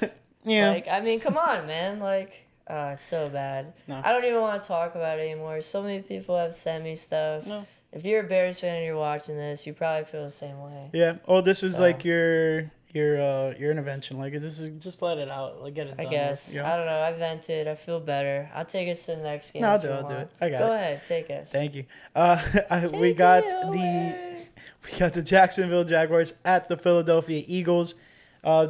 yeah. Like, I mean, come on, man. Like, it's so bad. No. I don't even want to talk about it anymore. So many people have sent me stuff. No. If you're a Bears fan and you're watching this, you probably feel the same way. Yeah. Oh, this is So- like your intervention. Like, this is just let it out. Like, get it I done. guess. You know? I don't know. I vented. I feel better. I'll take us to the next game. No, I'll if do you it. I'll do want. it. I got Go it. ahead. Take us. Thank you. Take We got me away. we got the Jacksonville Jaguars at the Philadelphia Eagles.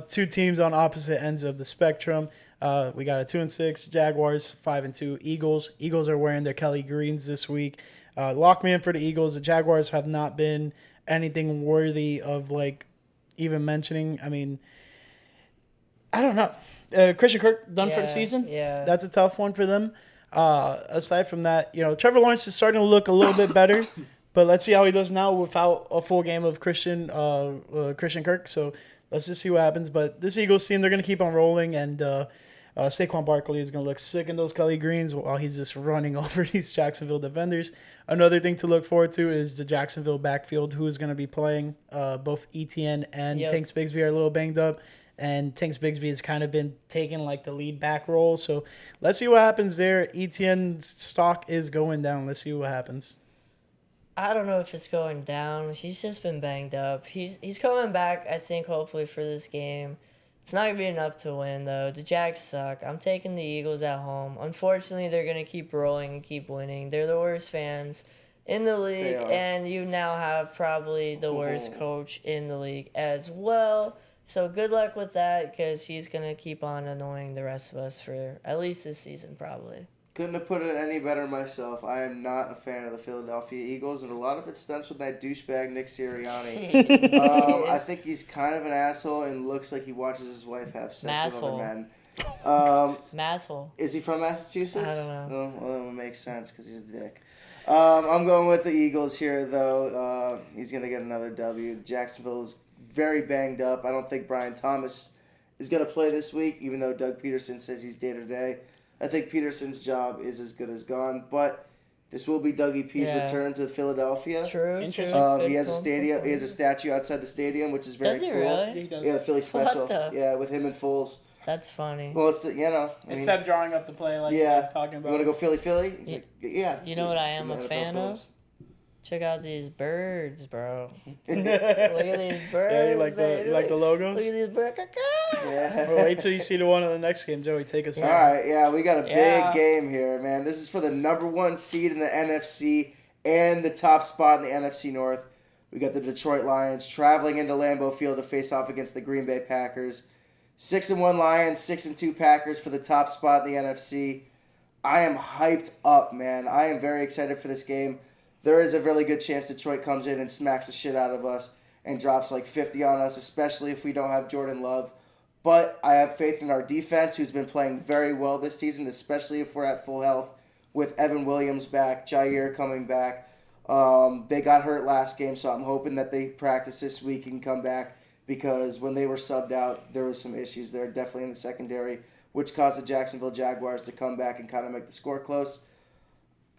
Two teams on opposite ends of the spectrum. We got a 2-6 Jaguars, 5-2 Eagles. Eagles are wearing their Kelly greens this week. Lock me in for the Eagles. The Jaguars have not been anything worthy of like even mentioning. I mean, I don't know. Christian Kirk done for the season. Yeah. That's a tough one for them. Aside from that, Trevor Lawrence is starting to look a little bit better, but let's see how he does now without a full game of Christian Kirk. So let's just see what happens. But this Eagles team, they're going to keep on rolling, and Saquon Barkley is going to look sick in those Kelly greens while he's just running over these Jacksonville defenders. Another thing to look forward to is the Jacksonville backfield, who is going to be playing. Both ETN and Tanks Bigsby are a little banged up. And Tanks Bigsby has kind of been taking like the lead back role. So let's see what happens there. ETN's stock is going down. Let's see what happens. I don't know if it's going down. He's just been banged up. He's coming back, I think, hopefully for this game. It's not going to be enough to win, though. The Jags suck. I'm taking the Eagles at home. Unfortunately, they're going to keep rolling and keep winning. They're the worst fans in the league, and you now have probably the worst coach in the league as well. So good luck with that, because he's going to keep on annoying the rest of us for at least this season, probably. Couldn't have put it any better myself. I am not a fan of the Philadelphia Eagles, and a lot of it stems from that douchebag Nick Sirianni. I think he's kind of an asshole and looks like he watches his wife have sex with other men. Masshole. Is he from Massachusetts? I don't know. Oh, well, that would make sense because he's a dick. I'm going with the Eagles here, though. He's going to get another W. Jacksonville is very banged up. I don't think Brian Thomas is going to play this week, even though Doug Peterson says he's day-to-day. I think Peterson's job is as good as gone, but this will be Dougie P's return to Philadelphia. True. He has a stadium. He has a statue outside the stadium, which is very Does he cool. really? Yeah, he does. Yeah, the Philly special. What the? Yeah, with him and Foles. That's funny. Well, it's Instead of drawing up the play like talking about. You want to go Philly? He's like, yeah. You know what I am a fan of? Check out these birds, bro. Look at these birds. Yeah, you like the logos? Look at these birds. Yeah. Well, wait till you see the one in the next game, Joey. Take us. All right, yeah, we got a big game here, man. This is for the number 1 seed in the NFC and the top spot in the NFC North. We got the Detroit Lions traveling into Lambeau Field to face off against the Green Bay Packers. 6-1 Lions, 6-2 Packers for the top spot in the NFC. I am hyped up, man. I am very excited for this game. There is a really good chance Detroit comes in and smacks the shit out of us. and drops like 50 on us, especially if we don't have Jordan Love. But I have faith in our defense, who's been playing very well this season, especially if we're at full health with Evan Williams back, Jair coming back. They got hurt last game, so I'm hoping that they practice this week and come back, because when they were subbed out, there was some issues there, definitely in the secondary, which caused the Jacksonville Jaguars to come back and kind of make the score close.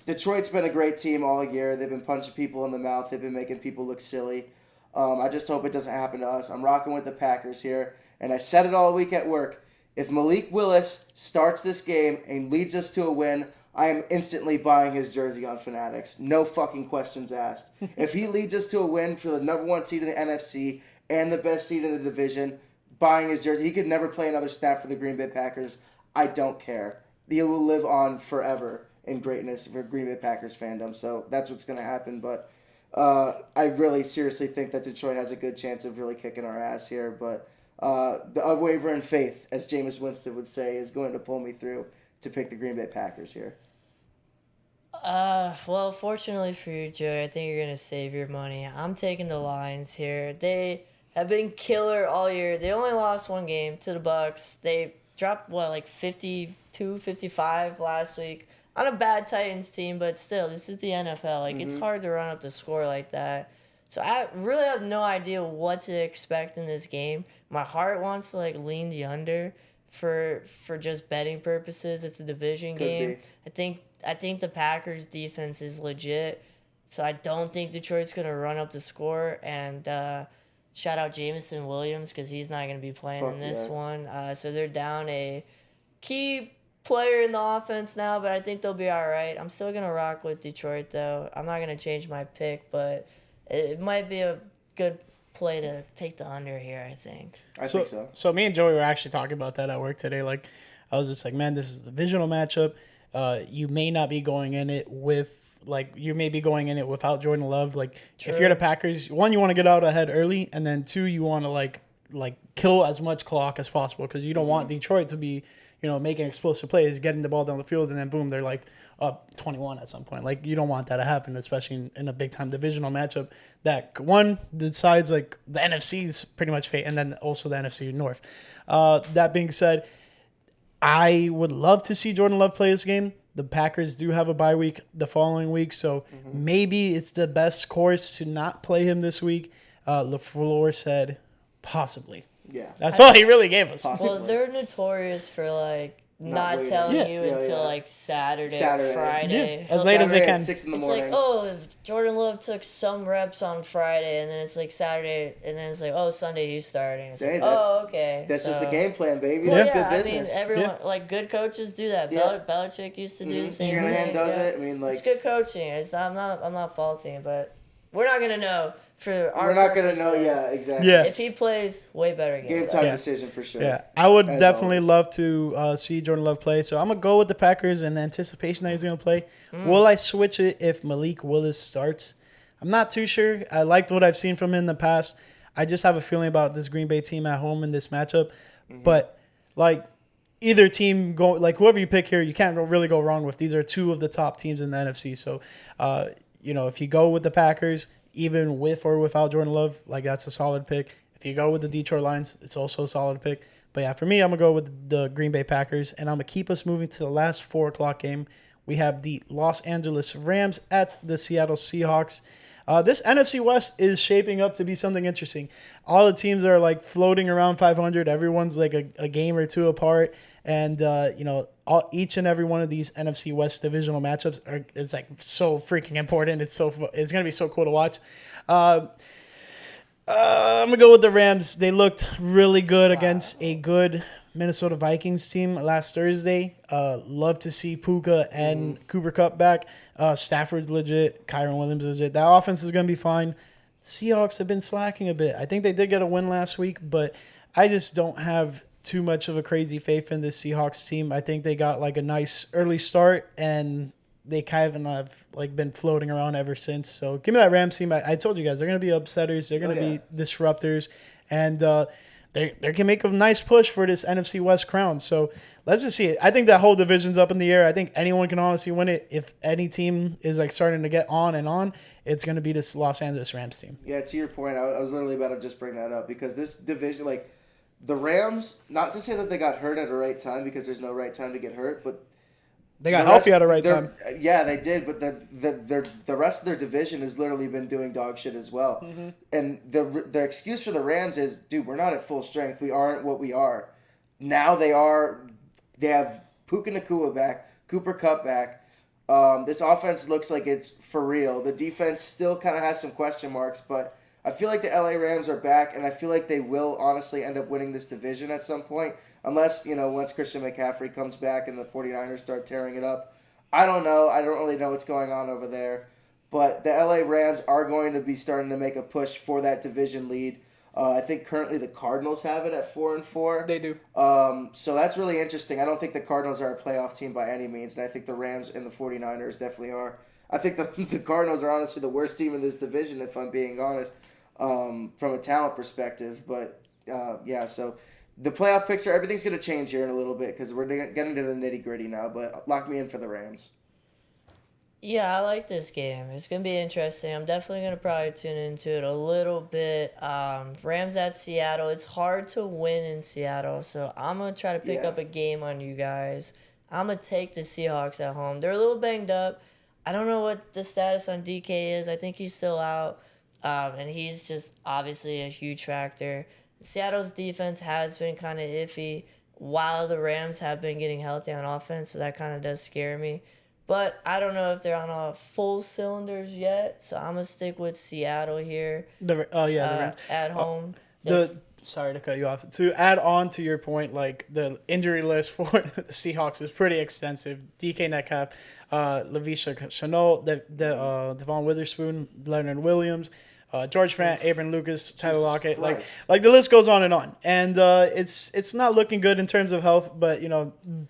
Detroit's been a great team all year. They've been punching people in the mouth. They've been making people look silly. I just hope it doesn't happen to us. I'm rocking with the Packers here, and I said it all week at work. If Malik Willis starts this game and leads us to a win, I am instantly buying his jersey on Fanatics. No fucking questions asked. If he leads us to a win for the number 1 seed in the NFC and the best seed in the division, buying his jersey. He could never play another snap for the Green Bay Packers. I don't care. He will live on forever in greatness for Green Bay Packers fandom. So that's what's going to happen. But I really seriously think that Detroit has a good chance of really kicking our ass here. But the unwavering faith, as Jameis Winston would say, is going to pull me through to pick the Green Bay Packers here. Well, fortunately for you, Joey, I think you're going to save your money. I'm taking the Lions here. They have been killer all year. They only lost one game to the Bucs. They dropped, 52, 55 last week on a bad Titans team, but still, this is the NFL. It's hard to run up the score like that. So I really have no idea what to expect in this game. My heart wants to, lean the under for just betting purposes. It's a division game. I think the Packers' defense is legit, so I don't think Detroit's going to run up the score. And shout out Jameson Williams, because he's not going to be playing in this one. So they're down a key player in the offense now, but I think they'll be all right. I'm still going to rock with Detroit, though. I'm not going to change my pick, but it might be a good play to take the under here, I think. I think so. So me and Joey were actually talking about that at work today. I was just like, man, this is a divisional matchup. You may not be going in it with, you may be going in it without Jordan Love. If you're the Packers, one, you want to get out ahead early, and then two, you want to kill as much clock as possible, because you don't want Detroit to be, making explosive plays, getting the ball down the field, and then boom, they're up 21 at some point. You don't want that to happen, especially in a big time divisional matchup that one decides the NFC's pretty much fate, and then also the NFC North. That being said, I would love to see Jordan Love play this game. The Packers do have a bye week the following week, so maybe it's the best course to not play him this week. LaFleur said possibly. Yeah. That's all he really gave us. Possibly. Well, they're notorious for not telling you until Saturday or Friday. Yeah. As late as they can. 6 in the It's morning. Jordan Love took some reps on Friday, and then it's Saturday, and then it's Sunday he's starting. It's okay. That's just the game plan, baby. Well, That's good business. Everyone good coaches do that. Belichick used to do the same Shanahan thing. does it. I mean, it's good coaching. I'm not faulting, but we're not gonna know for our. We're not gonna know. Yeah, exactly. Yeah. If he plays, way better game time decision for sure. Yeah, I would definitely love to see Jordan Love play. So I'm gonna go with the Packers in anticipation that he's gonna play. Will I switch it if Malik Willis starts? I'm not too sure. I liked what I've seen from him in the past. I just have a feeling about this Green Bay team at home in this matchup. But either team whoever you pick here, you can't really go wrong with. These are two of the top teams in the NFC. So if you go with the Packers, even with or without Jordan Love, that's a solid pick. If you go with the Detroit Lions, it's also a solid pick. But yeah, for me, I'm going to go with the Green Bay Packers, and I'm going to keep us moving to the last 4 o'clock game. We have the Los Angeles Rams at the Seattle Seahawks. This NFC West is shaping up to be something interesting. All the teams are floating around 500. Everyone's a game or two apart. And, each and every one of these NFC West divisional matchups it's so freaking important. It's going to be so cool to watch. I'm going to go with the Rams. They looked really good against a good Minnesota Vikings team last Thursday. Love to see Puka and Cooper Kupp back. Stafford's legit. Kyron Williams is legit. That offense is going to be fine. Seahawks have been slacking a bit. I think they did get a win last week, but I just don't have too much of a crazy faith in this Seahawks team. I think they got a nice early start, and they kind of have been floating around ever since. So give me that Rams team. I told you guys, they're going to be upsetters. They're going to be disruptors. And the they can make a nice push for this NFC West crown. So let's just see it. I think that whole division's up in the air. I think anyone can honestly win it. If any team is like starting to get on, it's going to be this Los Angeles Rams team. Yeah, to your point, I was literally about to just bring that up because this division, like the Rams, not to say that they got hurt at the right time because there's no right time to get hurt, but they got healthy at the right time. Yeah, they did, but the rest of their division has literally been doing dog shit as well. Mm-hmm. And the excuse for the Rams is, dude, we're not at full strength. We aren't what we are. Now they are. They have Puka Nacua back, Cooper Kupp back. This offense looks like it's for real. The defense still kind of has some question marks, but I feel like the LA Rams are back, and I feel like they will honestly end up winning this division at some point. Unless, once Christian McCaffrey comes back and the 49ers start tearing it up. I don't know. I don't really know what's going on over there. But the LA Rams are going to be starting to make a push for that division lead. I think currently the Cardinals have it at 4-4. They do. So that's really interesting. I don't think the Cardinals are a playoff team by any means, and I think the Rams and the 49ers definitely are. I think the Cardinals are honestly the worst team in this division, if I'm being honest, from a talent perspective. But, so the playoff picture, everything's going to change here in a little bit because we're getting to the nitty-gritty now. But lock me in for the Rams. Yeah, I like this game. It's going to be interesting. I'm definitely going to probably tune into it a little bit. Rams at Seattle. It's hard to win in Seattle, so I'm going to try to pick up a game on you guys. I'm going to take the Seahawks at home. They're a little banged up. I don't know what the status on DK is. I think he's still out, and he's just obviously a huge factor. Seattle's defense has been kind of iffy while the Rams have been getting healthy on offense, so that kind of does scare me. But I don't know if they're on all full cylinders yet, so I'm going to stick with Seattle here. The Rams. At home. Sorry to cut you off. To add on to your point, like the injury list for the Seahawks is pretty extensive. DK Metcalf, Lavisha Chenault, Devon Witherspoon, Leonard Williams, George Fant, Abram Lucas, Tyler Lockett, like the list goes on. And it's not looking good in terms of health, but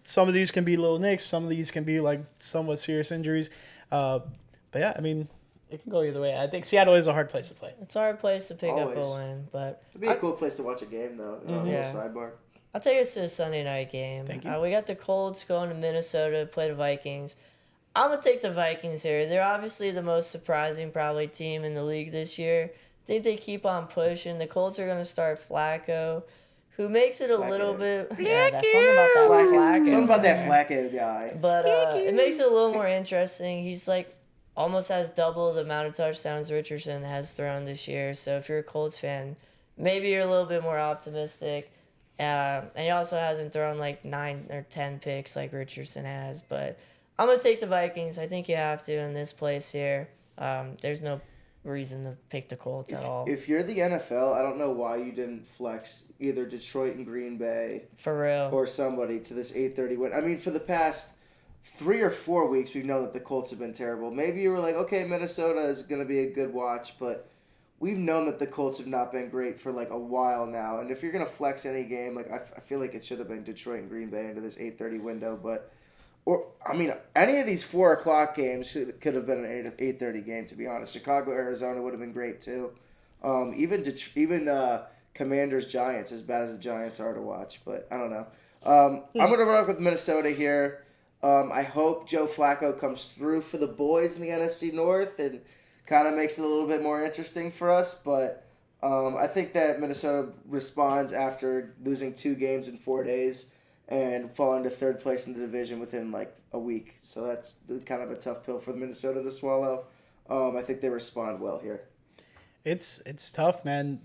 some of these can be little nicks, some of these can be like somewhat serious injuries. But yeah, I mean, it can go either way. I think Seattle is a hard place to play. It's a hard place to pick up a win, but it'd be a cool place to watch a game though. Sidebar. I'll take us to a Sunday night game. Thank you. We got the Colts going to Minnesota to play the Vikings. I'm going to take the Vikings here. They're obviously the most surprising probably team in the league this year. I think they keep on pushing. The Colts are going to start Flacco, who makes it a little bit... Yeah, that's something about that Flacco. Something about that Flacco guy. But it makes it a little more interesting. He's almost has double the amount of touchdowns Richardson has thrown this year. So if you're a Colts fan, maybe you're a little bit more optimistic. And he also hasn't thrown 9 or 10 picks like Richardson has, but... I'm going to take the Vikings. I think you have to in this place here. There's no reason to pick the Colts at all. If you're the NFL, I don't know why you didn't flex either Detroit and Green Bay. For real. Or somebody to this 8:30 win. I mean, for the past 3 or 4 weeks, we've known that the Colts have been terrible. Maybe you were like, okay, Minnesota is going to be a good watch, but we've known that the Colts have not been great for a while now. And if you're going to flex any game, I feel like it should have been Detroit and Green Bay into this 8:30 window, but... any of these 4 o'clock games could have been an 8:30 game, to be honest. Chicago, Arizona would have been great, too. Even Commanders, Giants, as bad as the Giants are to watch. But I don't know. I'm going to rock with Minnesota here. I hope Joe Flacco comes through for the boys in the NFC North and kind of makes it a little bit more interesting for us. But I think that Minnesota responds after losing 2 games in 4 days and falling to 3rd place in the division within a week. So that's kind of a tough pill for Minnesota to swallow. I think they respond well here. It's tough, man.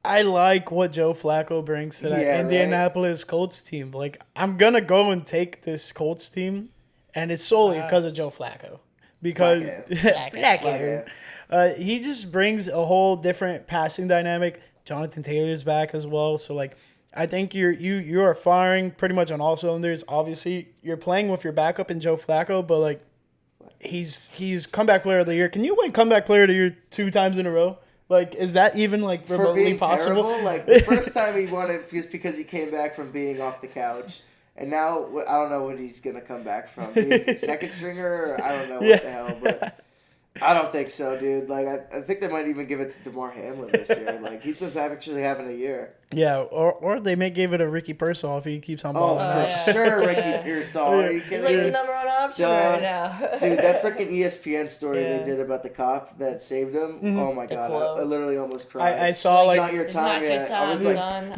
I like what Joe Flacco brings to that Indianapolis Colts team. I'm going to go and take this Colts team, and it's solely because of Joe Flacco. Because Flacco. He just brings a whole different passing dynamic. Jonathan Taylor's back as well. So, I think you are firing pretty much on all cylinders. Obviously, you're playing with your backup in Joe Flacco, but he's comeback player of the year. Can you win comeback player of the year 2 times in a row? Is that even remotely possible? Terrible? The first time he won it was because he came back from being off the couch, and now I don't know what he's gonna come back from. Being second stringer, or I don't know what the hell, but. I don't think so, dude. Like, I think they might even give it to DeMar Hamlin this year. Like, he's been actually having a year. Yeah, or they may give it a Ricky Pearsall if he keeps on balling. Sure, Ricky Pearsall. Are you kidding He's like me? the number one option right now. Dude, that freaking ESPN story they did about the cop that saved him. Mm-hmm. Oh my god, I literally almost cried. I saw like it's not your time yet. Time, I was like, son.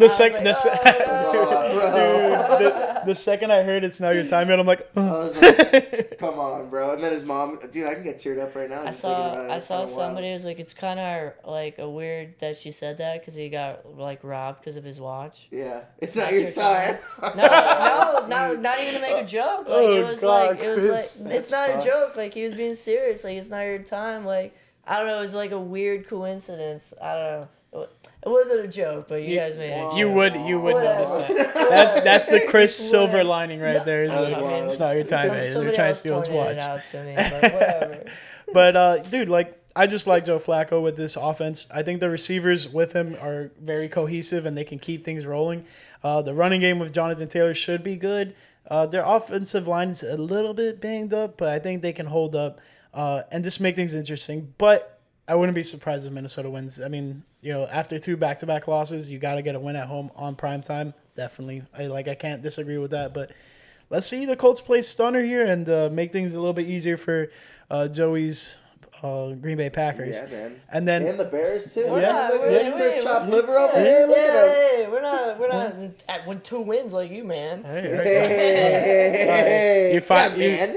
the second I heard it's not your time yet, I'm like, I was like, come on, bro. And then his mom, dude, I can get teared up right now. I saw somebody who's like, it's kind of like a weird that she said that because he got like robbed because of his watch. Yeah, it's not your time. No, not even to make a joke. Like it was like it's not a joke. Like he was being serious. Like it's not your time. Like I don't know. It was like a weird coincidence. I don't know. It wasn't a joke, but you guys made it. You would notice that. That's the Chris Silver lining right there. It's not your time, man. They're trying to steal his watch. It out to me, but whatever. But dude, like. I just like Joe Flacco with this offense. I think the receivers with him are very cohesive and they can keep things rolling. The running game with Jonathan Taylor should be good. Their offensive line is a little bit banged up, but I think they can hold up and just make things interesting. But I wouldn't be surprised if Minnesota wins. I mean, after 2 back-to-back losses, you got to get a win at home on primetime. Definitely. I can't disagree with that. But let's see the Colts play stunner here and make things a little bit easier for Joey's Green Bay Packers. Yeah, man. And the Bears too. Chris chopped liver over here. Look at us. Hey, we're not with 2 wins like you, man. Hey,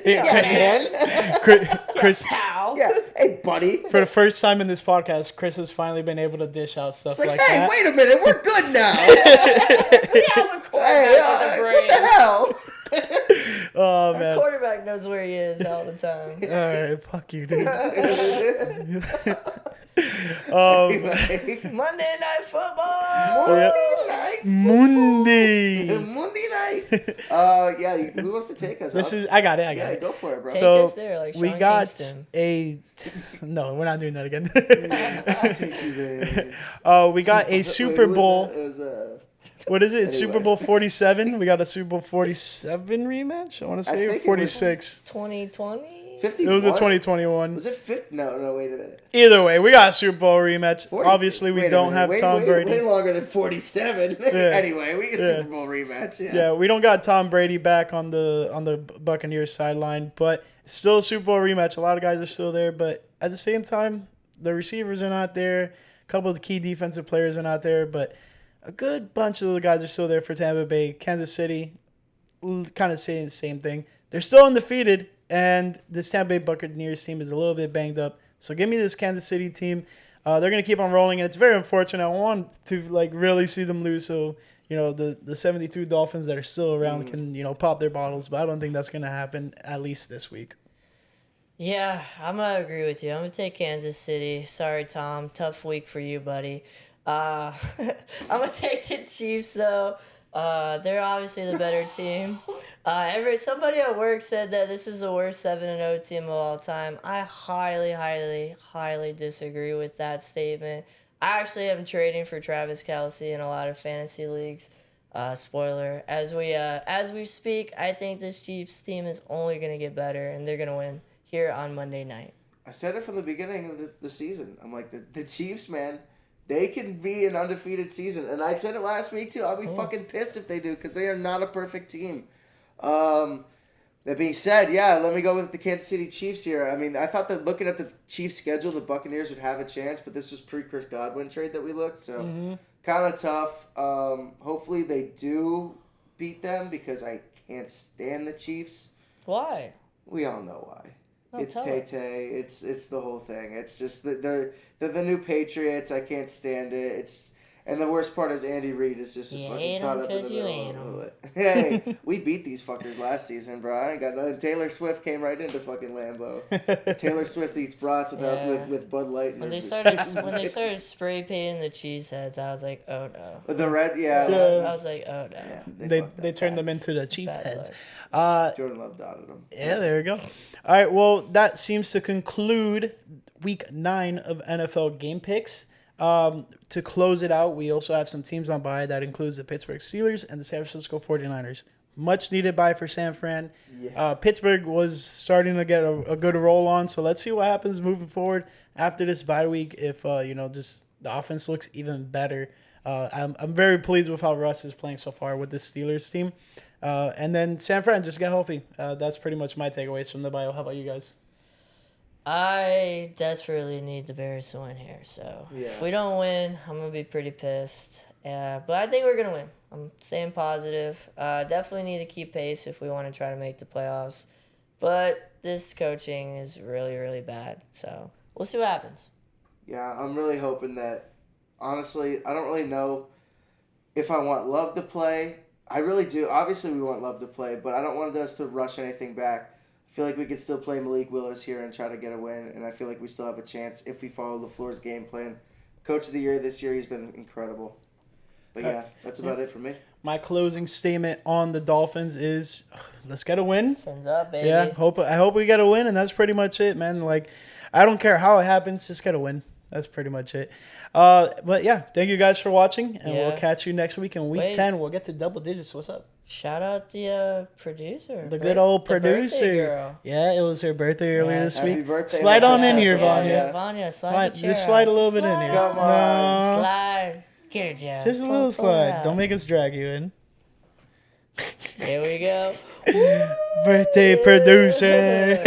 man. Chris. Pal. Yeah, hey, buddy. For the first time in this podcast, Chris has finally been able to dish out stuff like hey, that. Wait a minute, we're good now. We have a quarterback with a brain. What the hell? Oh, Our man. quarterback knows where he is all the time. All right, fuck you, dude. Monday Night Football. Monday night. Yeah. Who wants to take us? I got it. Yeah, go for it, bro. Take So us there, like we Sean got Kingston. no, we're not doing that again. I'll take you there. We got a Super Bowl. It was What is it? It's Anyway. Super Bowl 47. We got a Super Bowl 47 rematch. I want to say 46. 2020. 51? It was a 2021. Was it 50? No, wait a minute. Either way, we got a Super Bowl rematch. 40? Obviously, we don't have Tom Brady. Way longer than 47. Anyway, we get Super Bowl rematch. Yeah, we don't got Tom Brady back on the Buccaneers sideline, but it's still a Super Bowl rematch. A lot of guys are still there, but at the same time, the receivers are not there. A couple of the key defensive players are not there, but a good bunch of the guys are still there for Tampa Bay. Kansas City, kind of saying the same thing. They're still undefeated, and this Tampa Bay Buccaneers team is a little bit banged up. So give me this Kansas City team. They're going to keep on rolling, and it's very unfortunate. I want to really see them lose so, the 72 Dolphins that are still around can, pop their bottles. But I don't think that's going to happen, at least this week. Yeah, I'm going to agree with you. I'm going to take Kansas City. Sorry, Tom. Tough week for you, buddy. I'm going to take the Chiefs, though. They're obviously the better team. Somebody at work said that this is the worst 7-0 team of all time. I highly, highly, highly disagree with that statement. I actually am trading for Travis Kelce in a lot of fantasy leagues. Spoiler, as we speak, I think this Chiefs team is only going to get better, and they're going to win here on Monday night. I said it from the beginning of the season. I'm like, the Chiefs, man, they can be an undefeated season. And I said it last week, too. I'll be fucking pissed if they do because they are not a perfect team. That being said, let me go with the Kansas City Chiefs here. I mean, I thought that looking at the Chiefs' schedule, the Buccaneers would have a chance, but this was pre-Chris Godwin trade that we looked, so kind of tough. Hopefully they do beat them because I can't stand the Chiefs. Why? We all know why. Oh, It's Tay-Tay. It's the whole thing. It's just that they're the new Patriots. I can't stand it. And the worst part is Andy Reid is just fucking caught up in the middle of it. Hey, we beat these fuckers last season, bro. I ain't got nothing. Taylor Swift came right into fucking Lambeau. Taylor Swift eats brats with Bud Light. When they started spray painting the cheeseheads, I was like, oh no. The red, I was like, oh no. Yeah, they turned them into the Chief Bad heads. Jordan Love dotted them. Yeah, there we go. All right, well, that seems to conclude Week 9 of NFL Game Picks. To close it out, we also have some teams on bye. That includes the Pittsburgh Steelers and the San Francisco 49ers. much needed bye for San Fran. Yeah. Pittsburgh was starting to get a good roll on, so let's see what happens moving forward after this bye week. If just the offense looks even better. I'm very pleased with how Russ is playing so far with the Steelers team. And then San Fran, just get healthy. That's pretty much my takeaways from the bio. How about you guys? I desperately need the Bears to win here. So if we don't win, I'm going to be pretty pissed. But I think we're going to win. I'm staying positive. Definitely need to keep pace if we want to try to make the playoffs. But this coaching is really, really bad. So we'll see what happens. Yeah, I'm really hoping that, honestly, I don't really know if I want Love to play. I really do. Obviously, we want Love to play, but I don't want us to rush anything back. I feel like we could still play Malik Willis here and try to get a win, and I feel like we still have a chance if we follow LaFleur's game plan. Coach of the Year this year, he's been incredible. But yeah, that's about it for me. My closing statement on the Dolphins is, let's get a win. Fins up, baby. Yeah, I hope we get a win, and that's pretty much it, man. Like, I don't care how it happens, just get a win. That's pretty much it. But yeah, thank you guys for watching, and we'll catch you next week in week 10. We'll get to double digits. What's up? Shout out the producer. The good old producer. Girl. Yeah, it was her birthday earlier this week. Birthday, slide on in here, Vanya. Yeah, Vanya, slide the chair. Just slide a little bit in here. Come on. No. Slide. Get her, Jeff. Just a little slide. Don't make us drag you in. Here we go. Birthday producer.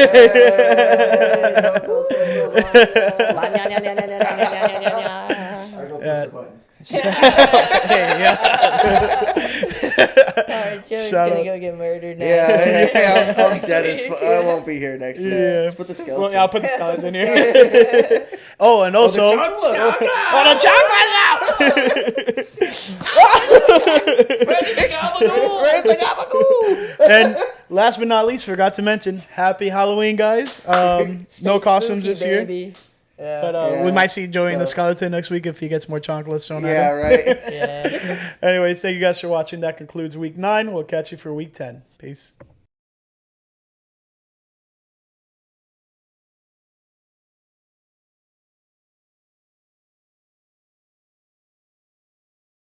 Alright, Joey's gonna go get murdered now. Yeah, I'm dead as fuck. I won't be here next week. Yeah. Just put the skeleton. Well, yeah, I'll put the skeleton in here. Oh, and also... the chocolate! Oh, the chocolate out! And last but not least, forgot to mention, happy Halloween, guys. No costumes this year. Baby. Yeah. But we might see Joey in the skeleton next week if he gets more chocolates thrown at him. Yeah, right. Yeah. Anyways, thank you guys for watching. That concludes week 9. We'll catch you for week 10. Peace.